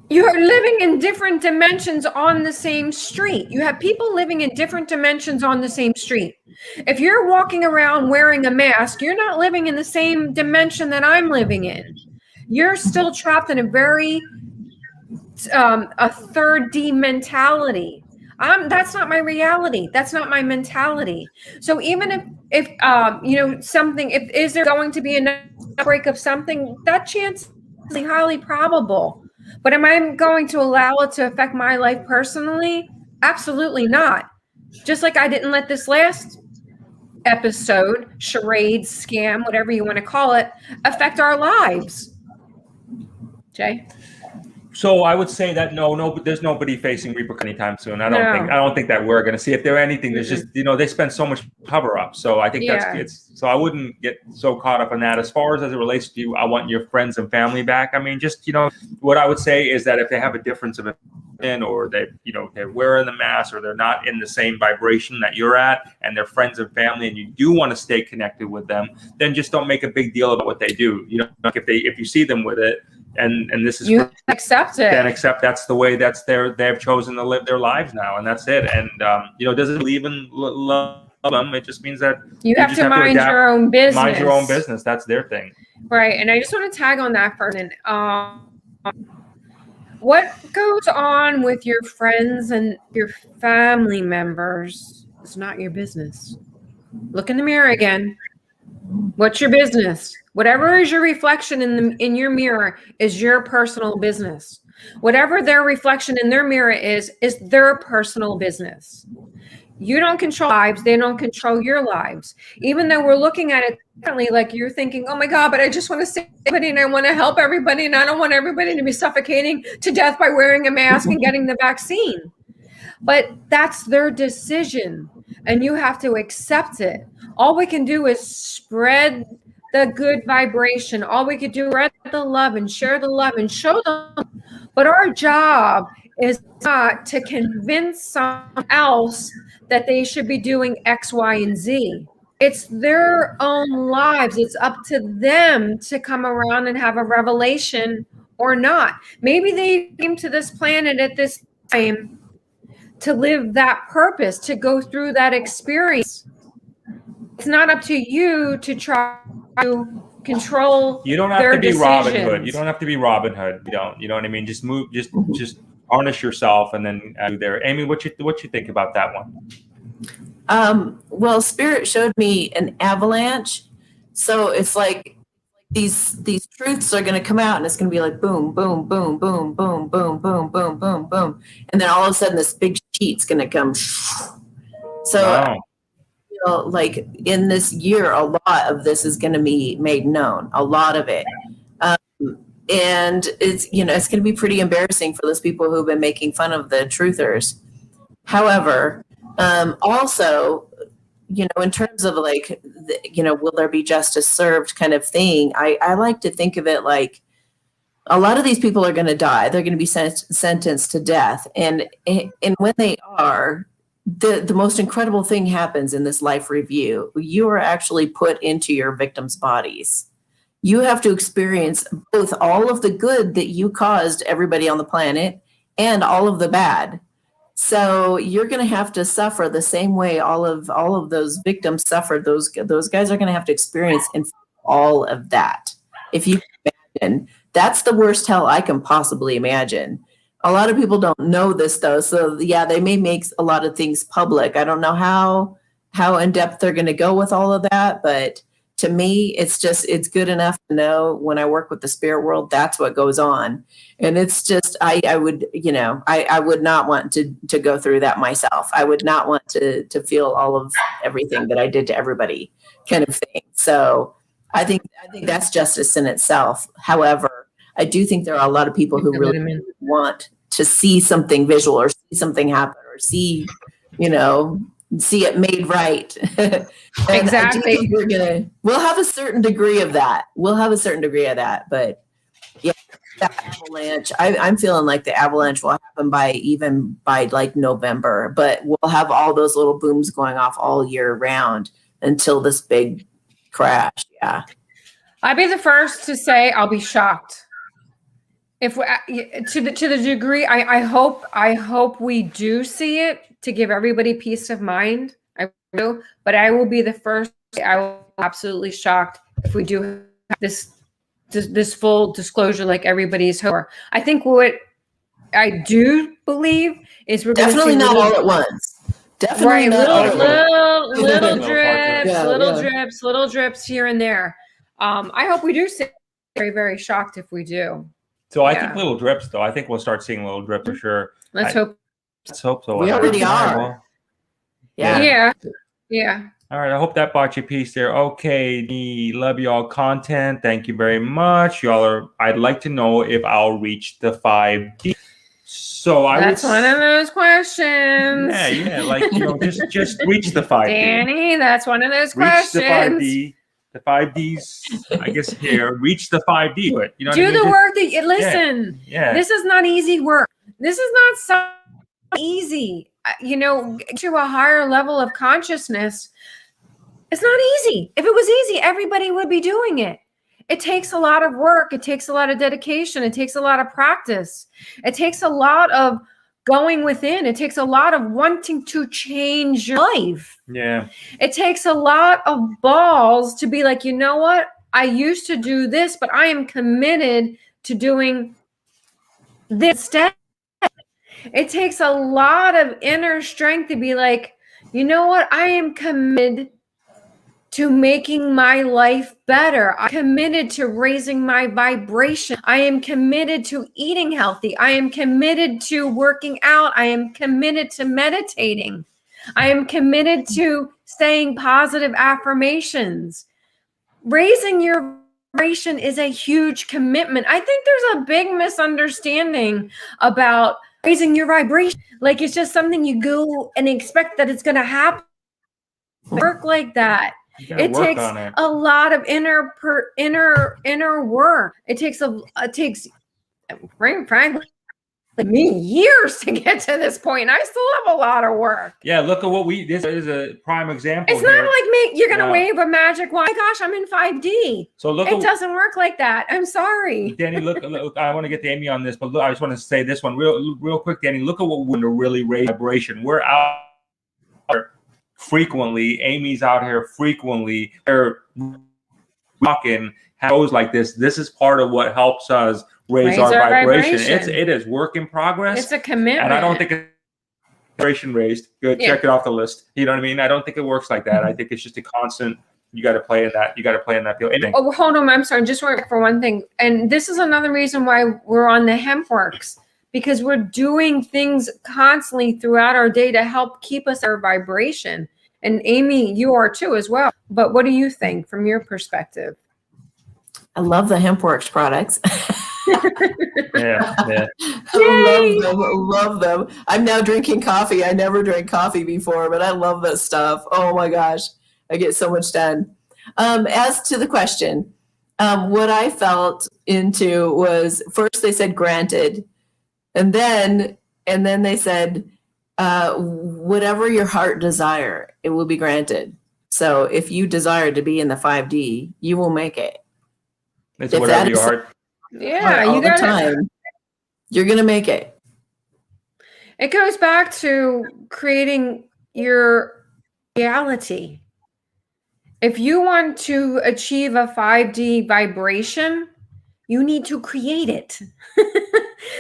You're living in different dimensions on the same street. You have people living in different dimensions on the same street. If you're walking around wearing a mask, you're not living in the same dimension that I'm living in. You're still trapped in a very a third D mentality. That's not my reality. That's not my mentality. So even if something, is there going to be an outbreak of something, that chance is highly probable. But am I going to allow it to affect my life personally? Absolutely not. Just like I didn't let this last episode, charade, scam, whatever you want to call it, affect our lives. Jay? So I would say that no, there's nobody facing repercussions anytime soon. I don't think that we're going to see. If there anything, there's just they spend so much cover up. So I think so I wouldn't get so caught up in that. As far as it relates to you, I want your friends and family back. I mean, just what I would say is that if they have a difference of in, or they're wearing the mask, or they're not in the same vibration that you're at, and they're friends and family, and you do want to stay connected with them, then just don't make a big deal about what they do. Like if you see them with it, and this is you accept it. Then accept that's the way they've chosen to live their lives now, and that's it. And doesn't even love them. It just means that you have to mind your own business. Mind your own business. That's their thing. Right. And I just want to tag on that for a minute. What goes on with your friends and your family members is not your business. Look in the mirror again. What's your business? Whatever is your reflection in your mirror is your personal business. Whatever their reflection in their mirror is their personal business. You don't control lives. They don't control your lives. Even though we're looking at it differently, like you're thinking, oh my God, but I just want to save everybody and I want to help everybody and I don't want everybody to be suffocating to death by wearing a mask and getting the vaccine. But that's their decision and you have to accept it. All we can do is spread the good vibration. All we could do is spread the love and share the love and show them. But our job is not to convince someone else that they should be doing X, Y, and Z. It's their own lives. It's up to them to come around and have a revelation or not. Maybe they came to this planet at this time to live that purpose, to go through that experience. It's not up to you to try to control. You don't have to be Robin Hood. You don't have to be Robin Hood. You know what I mean? Just move. Just harness yourself, and then do there. Amy, what you think about that one? Well, Spirit showed me an avalanche, so it's like these truths are going to come out, and it's going to be like boom, boom, boom, boom, boom, boom, boom, boom, boom, boom, and then all of a sudden this big sheet's going to come. So. Wow. Like in this year, a lot of this is going to be made known, a lot of it. And it's going to be pretty embarrassing for those people who've been making fun of the truthers. However, also, in terms of like, will there be justice served kind of thing, I like to think of it like a lot of these people are going to die. They're going to be sentenced to death. And when they are, the most incredible thing happens in this life review. You are actually put into your victims' bodies. You have to experience both all of the good that you caused everybody on the planet and all of the bad. So you're going to have to suffer the same way all of those victims suffered. Those guys are going to have to experience all of that. If you can imagine, that's the worst hell I can possibly imagine. A lot of people don't know this though. So yeah, they may make a lot of things public. I don't know how in depth they're going to go with all of that, but to me, it's good enough to know when I work with the spirit world, that's what goes on. And it's just, I would not want to go through that myself. I would not want to feel all of everything that I did to everybody kind of thing. So I think that's justice in itself. However, I do think there are a lot of people who really want to see something visual or see something happen or see it made right. Exactly. We'll have a certain degree of that. But yeah, that avalanche, I'm feeling like the avalanche will happen by like November, but we'll have all those little booms going off all year round until this big crash. Yeah. I'd be the first to say I'll be shocked. If we, to the degree, I hope we do see it to give everybody peace of mind. I do, but I will be the first. I will be absolutely shocked if we do have this full disclosure like everybody's hoping. I think what I do believe is we're definitely not all at once. Definitely right, not all at once. Little drips here and there. I hope we do see. Very, very shocked if we do. So I think little drips, though. I think we'll start seeing little drips for sure. Let's hope so. We already are. Yeah. All right. I hope that bought you peace there. Okay. Love y'all content. Thank you very much. I'd like to know if I'll reach the 5D. So that's one of those questions. Yeah. Like, just reach the 5D. Danny, that's one of those questions. Reach the 5Ds, I guess, here. Reach the 5D. But, do the work that you listen. Yeah. This is not easy work. This is not so easy. You know, to a higher level of consciousness, it's not easy. If it was easy, everybody would be doing it. It takes a lot of work. It takes a lot of dedication. It takes a lot of practice. It takes a lot of going within. It takes a lot of wanting to change your life. Yeah. It takes a lot of balls to be like, you know what? I used to do this, but I am committed to doing this instead. It takes a lot of inner strength to be like, you know what? I am committed to making my life better. I'm committed to raising my vibration. I am committed to eating healthy. I am committed to working out. I am committed to meditating. I am committed to saying positive affirmations. Raising your vibration is a huge commitment. I think there's a big misunderstanding about raising your vibration. Like it's just something you go and expect that it's going to happen. Work like that. It takes a lot of inner work. It takes frankly me years to get to this point. I still have a lot of work. Yeah, look at this is a prime example. It's not like you're gonna wave a magic wand. Oh my gosh, I'm in 5D. So look, it doesn't work like that. I'm sorry. Danny, look, I want to get to Amy on this, but look, I just want to say this one real quick, Danny. Look at what we're to really raise vibration. We're out frequently. Amy's out here frequently. They're talking shows like this. This is part of what helps us raise our vibration. It is work in progress. It's a commitment. And I don't think it's vibration raised. Good. Yeah. Check it off the list. You know what I mean? I don't think it works like that. I think it's just a constant. You got to play in that. You got to play in that field. Oh, hold on. I'm sorry. Just for one thing. And this is another reason why we're on the HempWorks, because we're doing things constantly throughout our day to help keep us our vibration. And Amy, you are too as well. But what do you think from your perspective? I love the HempWorks products. yeah. Love them. I'm now drinking coffee. I never drank coffee before, but I love that stuff. Oh my gosh, I get so much done. As to the question, what I felt into was first they said granted, and then they said whatever your heart desire, it will be granted. So if you desire to be in the 5D, you will make it. It's whatever your heart. Yeah, all the time. You're gonna make it. It goes back to creating your reality. If you want to achieve a 5D vibration, you need to create it.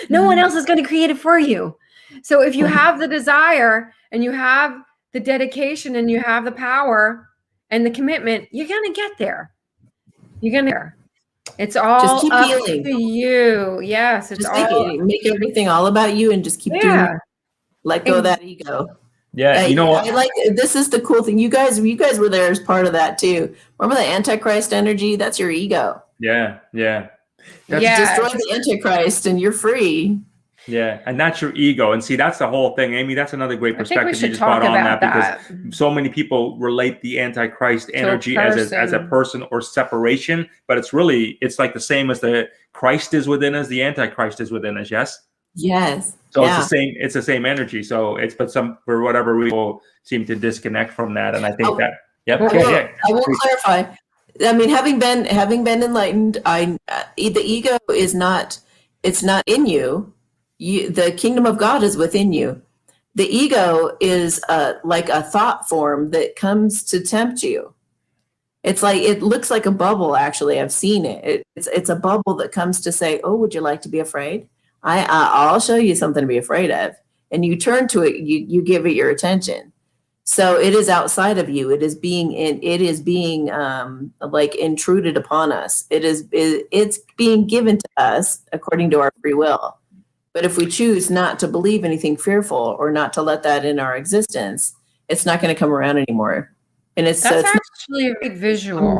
No one else is going to create it for you. So if you have the desire and you have the dedication and you have the power and the commitment, you're going to get there. You're going to. It's all just keep up healing. To you. Yes, it's just all make everything all about you and just keep doing it. Let go of that ego. Yeah, you know what? I like this is the cool thing. You guys were there as part of that too. Remember the Antichrist energy? That's your ego. Yeah. Destroy the Antichrist and you're free. Yeah, and that's your ego. And see, that's the whole thing, Amy. That's another great perspective you just brought on that because so many people relate the Antichrist energy as a person or separation, but it's like the same as the Christ is within us, the Antichrist is within us. Yes. Yes. So it's the same energy. So for whatever reason people seem to disconnect from that, and I think that. Yep. I will clarify. I mean, having been enlightened, the ego is not. It's not in you. The kingdom of God is within you. The ego is like a thought form that comes to tempt you. It's like, it looks like a bubble. Actually, I've seen it. It's a bubble that comes to say, "Oh, would you like to be afraid? I'll show you something to be afraid of." And you turn to it. You give it your attention. So it is outside of you. It is being like intruded upon us. It's being given to us according to our free will. But if we choose not to believe anything fearful or not to let that in our existence, it's not going to come around anymore. And it's actually a great visual.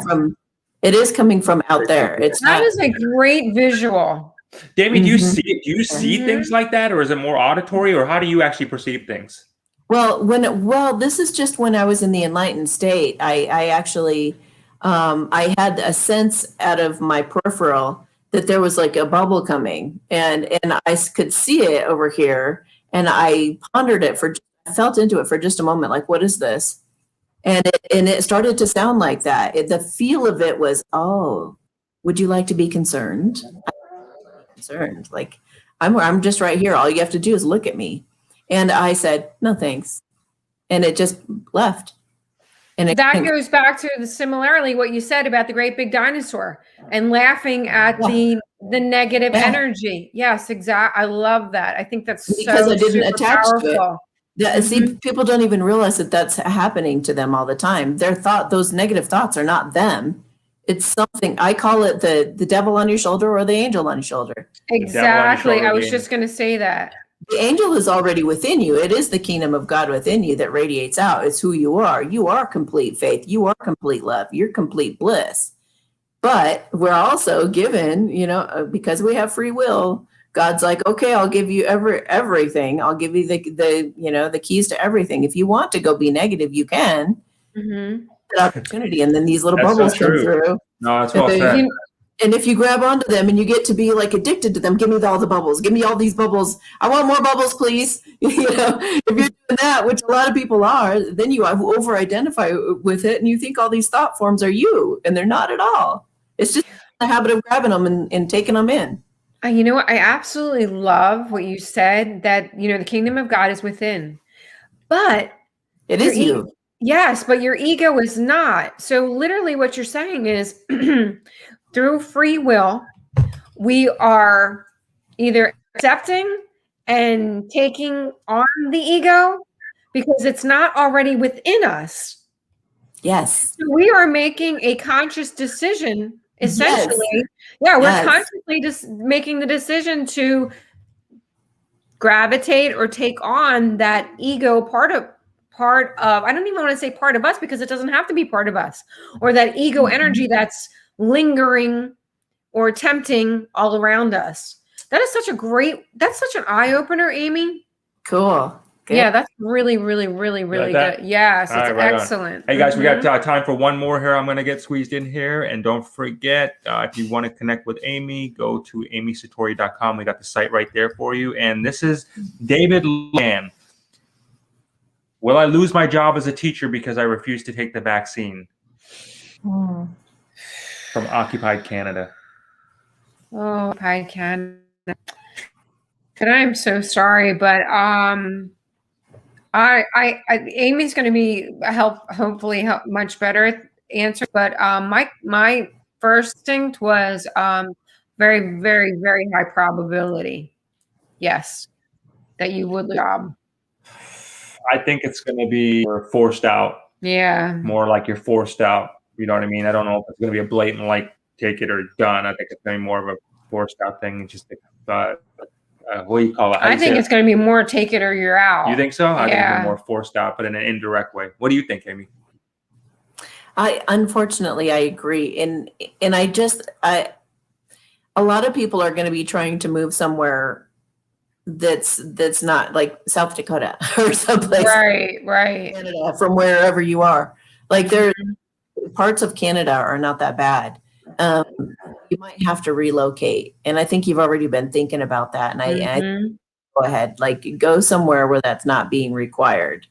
It is coming from out there. That is a great visual. Damien, do you see things like that, or is it more auditory, or how do you actually perceive things? Well, this is just when I was in the enlightened state. I actually I had a sense out of my peripheral that there was like a bubble coming, and I could see it over here, and I pondered it I felt into it for just a moment, like, what is this? And it started to sound like that. The feel of it was, oh, would you like to be concerned? Concerned, like, I'm just right here. All you have to do is look at me. And I said, no, thanks. And it just left. And that goes back to the similarly what you said about the great big dinosaur and laughing at the negative energy. Yes, exactly. I love that. I think that's because I didn't attach powerful. to it. Yeah, see, people don't even realize that that's happening to them all the time. Those negative thoughts are not them. It's something, I call it the devil on your shoulder or the angel on your shoulder. Exactly. I was just going to say that. The angel is already within you. It is the kingdom of God within you that radiates out. It's who you are. You are complete faith. You are complete love. You're complete bliss. But we're also given, because we have free will, God's like, okay, I'll give you everything. I'll give you the keys to everything. If you want to go be negative, you can. That opportunity, and then these little bubbles come through. No, that's well said. And if you grab onto them and you get to be like addicted to them, give me all the bubbles. Give me all these bubbles. I want more bubbles, please. If you're doing that, which a lot of people are, then you over-identify with it, and you think all these thought forms are you, and they're not at all. It's just a habit of grabbing them and taking them in. You know what? I absolutely love what you said, that, the kingdom of God is within. But it is you. Yes, but your ego is not. So literally what you're saying is through free will, we are either accepting and taking on the ego because it's not already within us. Yes. So we are making a conscious decision, essentially. Yes. Yeah, we're consciously just making the decision to gravitate or take on that ego part of, I don't even want to say part of us, because it doesn't have to be part of us, or that ego energy that's lingering or tempting all around us. That's such an eye-opener, Amy. Cool. Good. Yeah, that's really, really, really, really good. Yes, it's excellent. Hey guys, we got time for one more here. I'm going to get squeezed in here. And don't forget, if you want to connect with Amy, go to amysatori.com. We got the site right there for you. And this is David Land. Will I lose my job as a teacher because I refuse to take the vaccine? From Occupied Canada. Oh, Occupied Canada. And I'm so sorry, but Amy's going to be hopefully much better answer. But my first instinct was very, very, very high probability. Yes, that you would lose your job. I think it's going to be forced out. Yeah. More like you're forced out. You know what I mean? I don't know if it's going to be a blatant, like, take it or done. I think it's going to be more of a forced out thing. Just what do you call it? I think it's going to be more take it or you're out. You think so? I think it's more forced out, but in an indirect way. What do you think, Amy? Unfortunately, I agree. And a lot of people are going to be trying to move somewhere that's not like South Dakota or someplace. Right. Canada, from wherever you are. Like parts of Canada are not that bad. You might have to relocate. And I think you've already been thinking about that. And I go ahead, like go somewhere where that's not being required.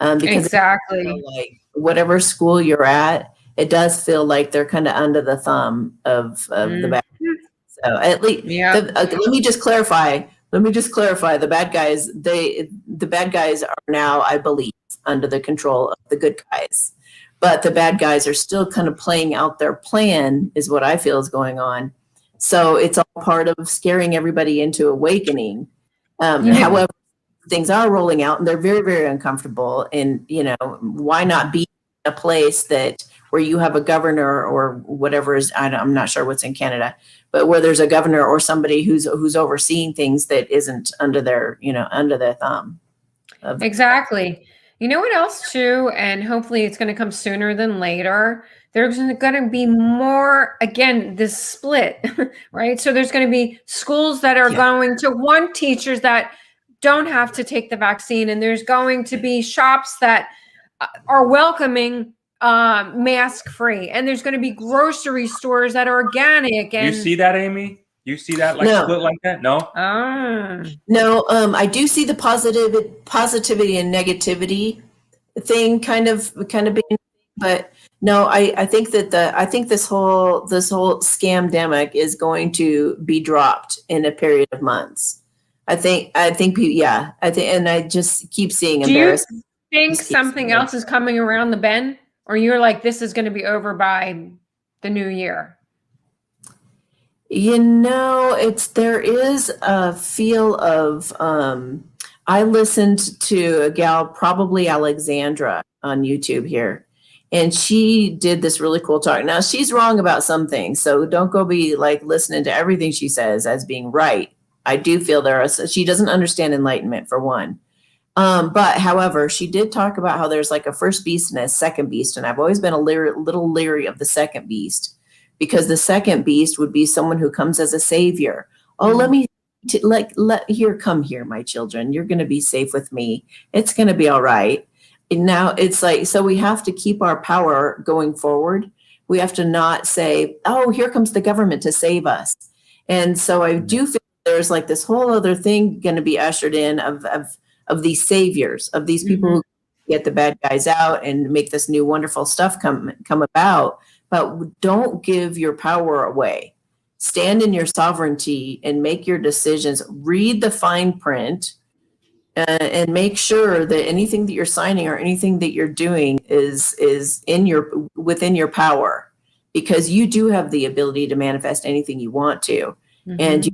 Because exactly, like whatever school you're at, it does feel like they're kind of under the thumb of the bad guys. So at least, let me just clarify. The bad guys, the bad guys are now, I believe, under the control of the good guys. But the bad guys are still kind of playing out their plan, is what I feel is going on. So it's all part of scaring everybody into awakening. However, things are rolling out and they're very, very uncomfortable. And, why not be in a place where you have a governor or whatever is, I'm not sure what's in Canada, but where there's a governor or somebody who's overseeing things that isn't under their thumb. Exactly. You know what else too, and hopefully it's going to come sooner than later. There's going to be more, again, this split, right? So there's going to be schools that are going to want teachers that don't have to take the vaccine, and there's going to be shops that are welcoming mask free, and there's going to be grocery stores that are organic. And You see that, Amy? You see that like No. split like that? No. No, I do see the positivity and negativity thing kind of being, but no, I think that this whole scamdemic is going to be dropped in a period of months. I think, yeah, and I just keep seeing do you embarrassment. think something else is coming around the bend, or you're like, this is going to be over by the new year? You know, there is a feel of, I listened to a gal, probably Alexandra, on YouTube here, and she did this really cool talk. Now, she's wrong about some things, so don't go be like listening to everything she says as being right. I do feel she doesn't understand enlightenment, for one. But however, she did talk about how there's like a first beast and a second beast, and I've always been a little leery of the second beast, because the second beast would be someone who comes as a savior. Oh, come here, my children. You're going to be safe with me. It's going to be all right. And now it's like, so we have to keep our power going forward. We have to not say, oh, here comes the government to save us. And so I do feel there's like this whole other thing going to be ushered in of these saviors, of these people who get the bad guys out and make this new wonderful stuff come about. But don't give your power away. Stand in your sovereignty and make your decisions. Read the fine print, and make sure that anything that you're signing or anything that you're doing is within your power, because you do have the ability to manifest anything you want to. And you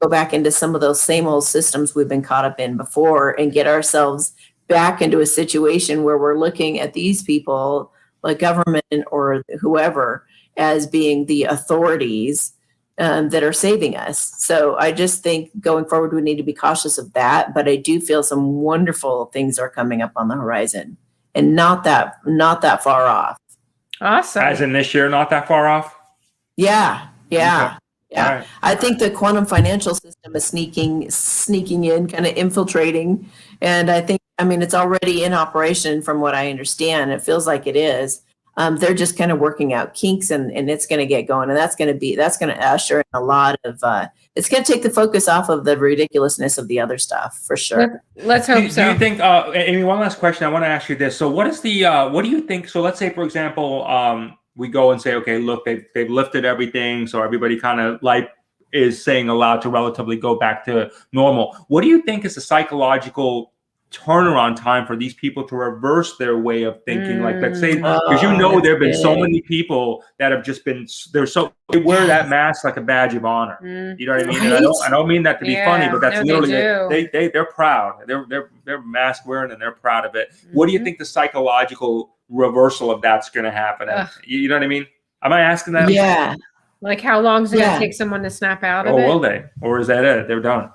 go back into some of those same old systems we've been caught up in before, and get ourselves back into a situation where we're looking at these people, like government or whoever, as being the authorities that are saving us. So I just think going forward, we need to be cautious of that. But I do feel some wonderful things are coming up on the horizon, and not that far off. Awesome. As in this year, not that far off? Yeah. Okay. Yeah. Right. I think the quantum financial system is sneaking in, kind of infiltrating. And I mean, it's already in operation from what I understand. It feels like it is. They're just kind of working out kinks, and it's going to get going. And that's going to usher in a lot of, it's going to take the focus off of the ridiculousness of the other stuff, for sure. Let's hope so. Do you think, Amy, one last question. I want to ask you this. So what is what do you think? So let's say, for example, we go and say, okay, look, they've lifted everything. So everybody kind of like is saying allowed to relatively go back to normal. What do you think is the psychological turnaround time for these people to reverse their way of thinking? Like, let's say, because there have been so many people that have just been, they wear that mask like a badge of honor. You know what I mean? Right? And I don't mean that to be funny, but that's literally, they're proud. They're mask wearing, and they're proud of it. What do you think the psychological reversal of that's going to happen? You know what I mean? Am I asking that? Yeah. Like, how long is it going to take someone to snap out of it? Or will they? Or is that it? They're done.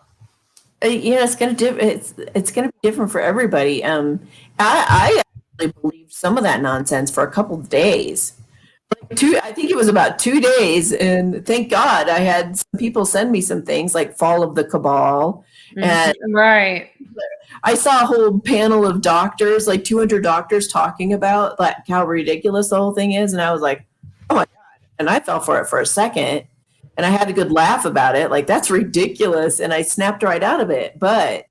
Yeah, it's gonna be different for everybody. I actually believed some of that nonsense for a couple of days. I think it was about 2 days, and thank God I had some people send me some things like Fall of the Cabal, and right. I saw a whole panel of doctors, like 200 doctors, talking about like how ridiculous the whole thing is, and I was like, oh my God, and I fell for it for a second. And I had a good laugh about it. Like, that's ridiculous. And I snapped right out of it. But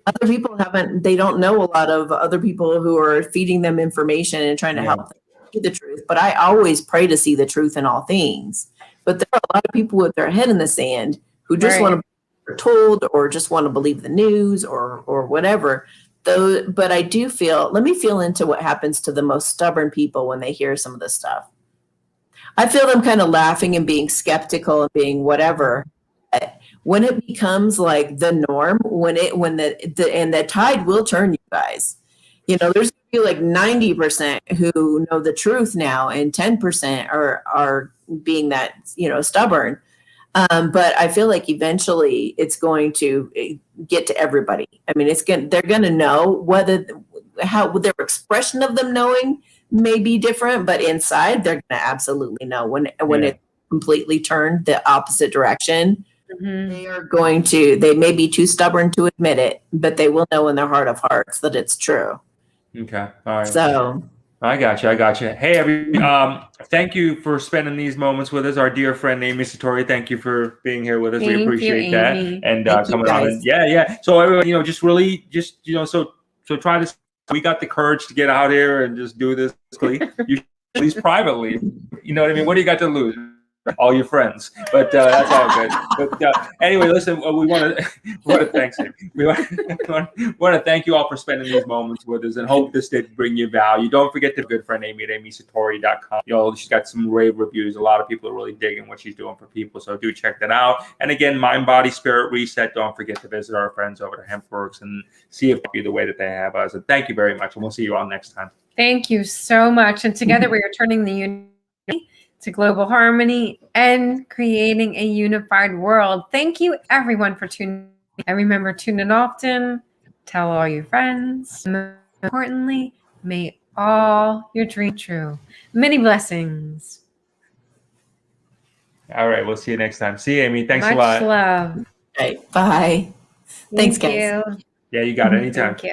other people they don't know a lot of other people who are feeding them information and trying to help them see the truth. But I always pray to see the truth in all things. But there are a lot of people with their head in the sand who just want to be told, or just want to believe the news or whatever. But I do let me feel into what happens to the most stubborn people when they hear some of this stuff. I feel them kind of laughing and being skeptical and being whatever. When it becomes like the norm, when the tide will turn, you guys. You know, there's gonna be like 90% who know the truth now, and 10% are being that, stubborn. But I feel like eventually it's going to get to everybody. I mean, they're going to know how their expression of them knowing may be different, but inside they're going to absolutely know when it completely turned the opposite direction. They may be too stubborn to admit it, but they will know in their heart of hearts that it's true. Okay. All right. So I got you. Hey, thank you for spending these moments with us. Our dear friend Amy Satori, thank you for being here with us. We Thank you, appreciate that, Amy. and Thank you, coming on. guys. And yeah. So everyone, just really, so try this. We got the courage to get out here and just do this. You should, at least privately. You know what I mean? What do you got to lose? All your friends, but that's all good. But anyway, listen, we want to thank you. We want to thank you all for spending these moments with us, and hope this did bring you value. Don't forget to good friend Amy at amysatori.com. She's got some rave reviews. A lot of people are really digging what she's doing for people, so do check that out. And again, Mind, Body, Spirit Reset. Don't forget to visit our friends over at HempWorks and see if it'll be the way that they have us. And thank you very much, and we'll see you all next time. Thank you so much. And together we are turning the unity to global harmony and creating a unified world. Thank you, everyone, for tuning in. And remember, tune in often. Tell all your friends. And more importantly, may all your dreams true. Many blessings. All right, we'll see you next time. See you, Amy. Thanks Much a lot. love. All right, bye. Thanks, Thank guys. you. Yeah, you got it. Anytime. Thank you.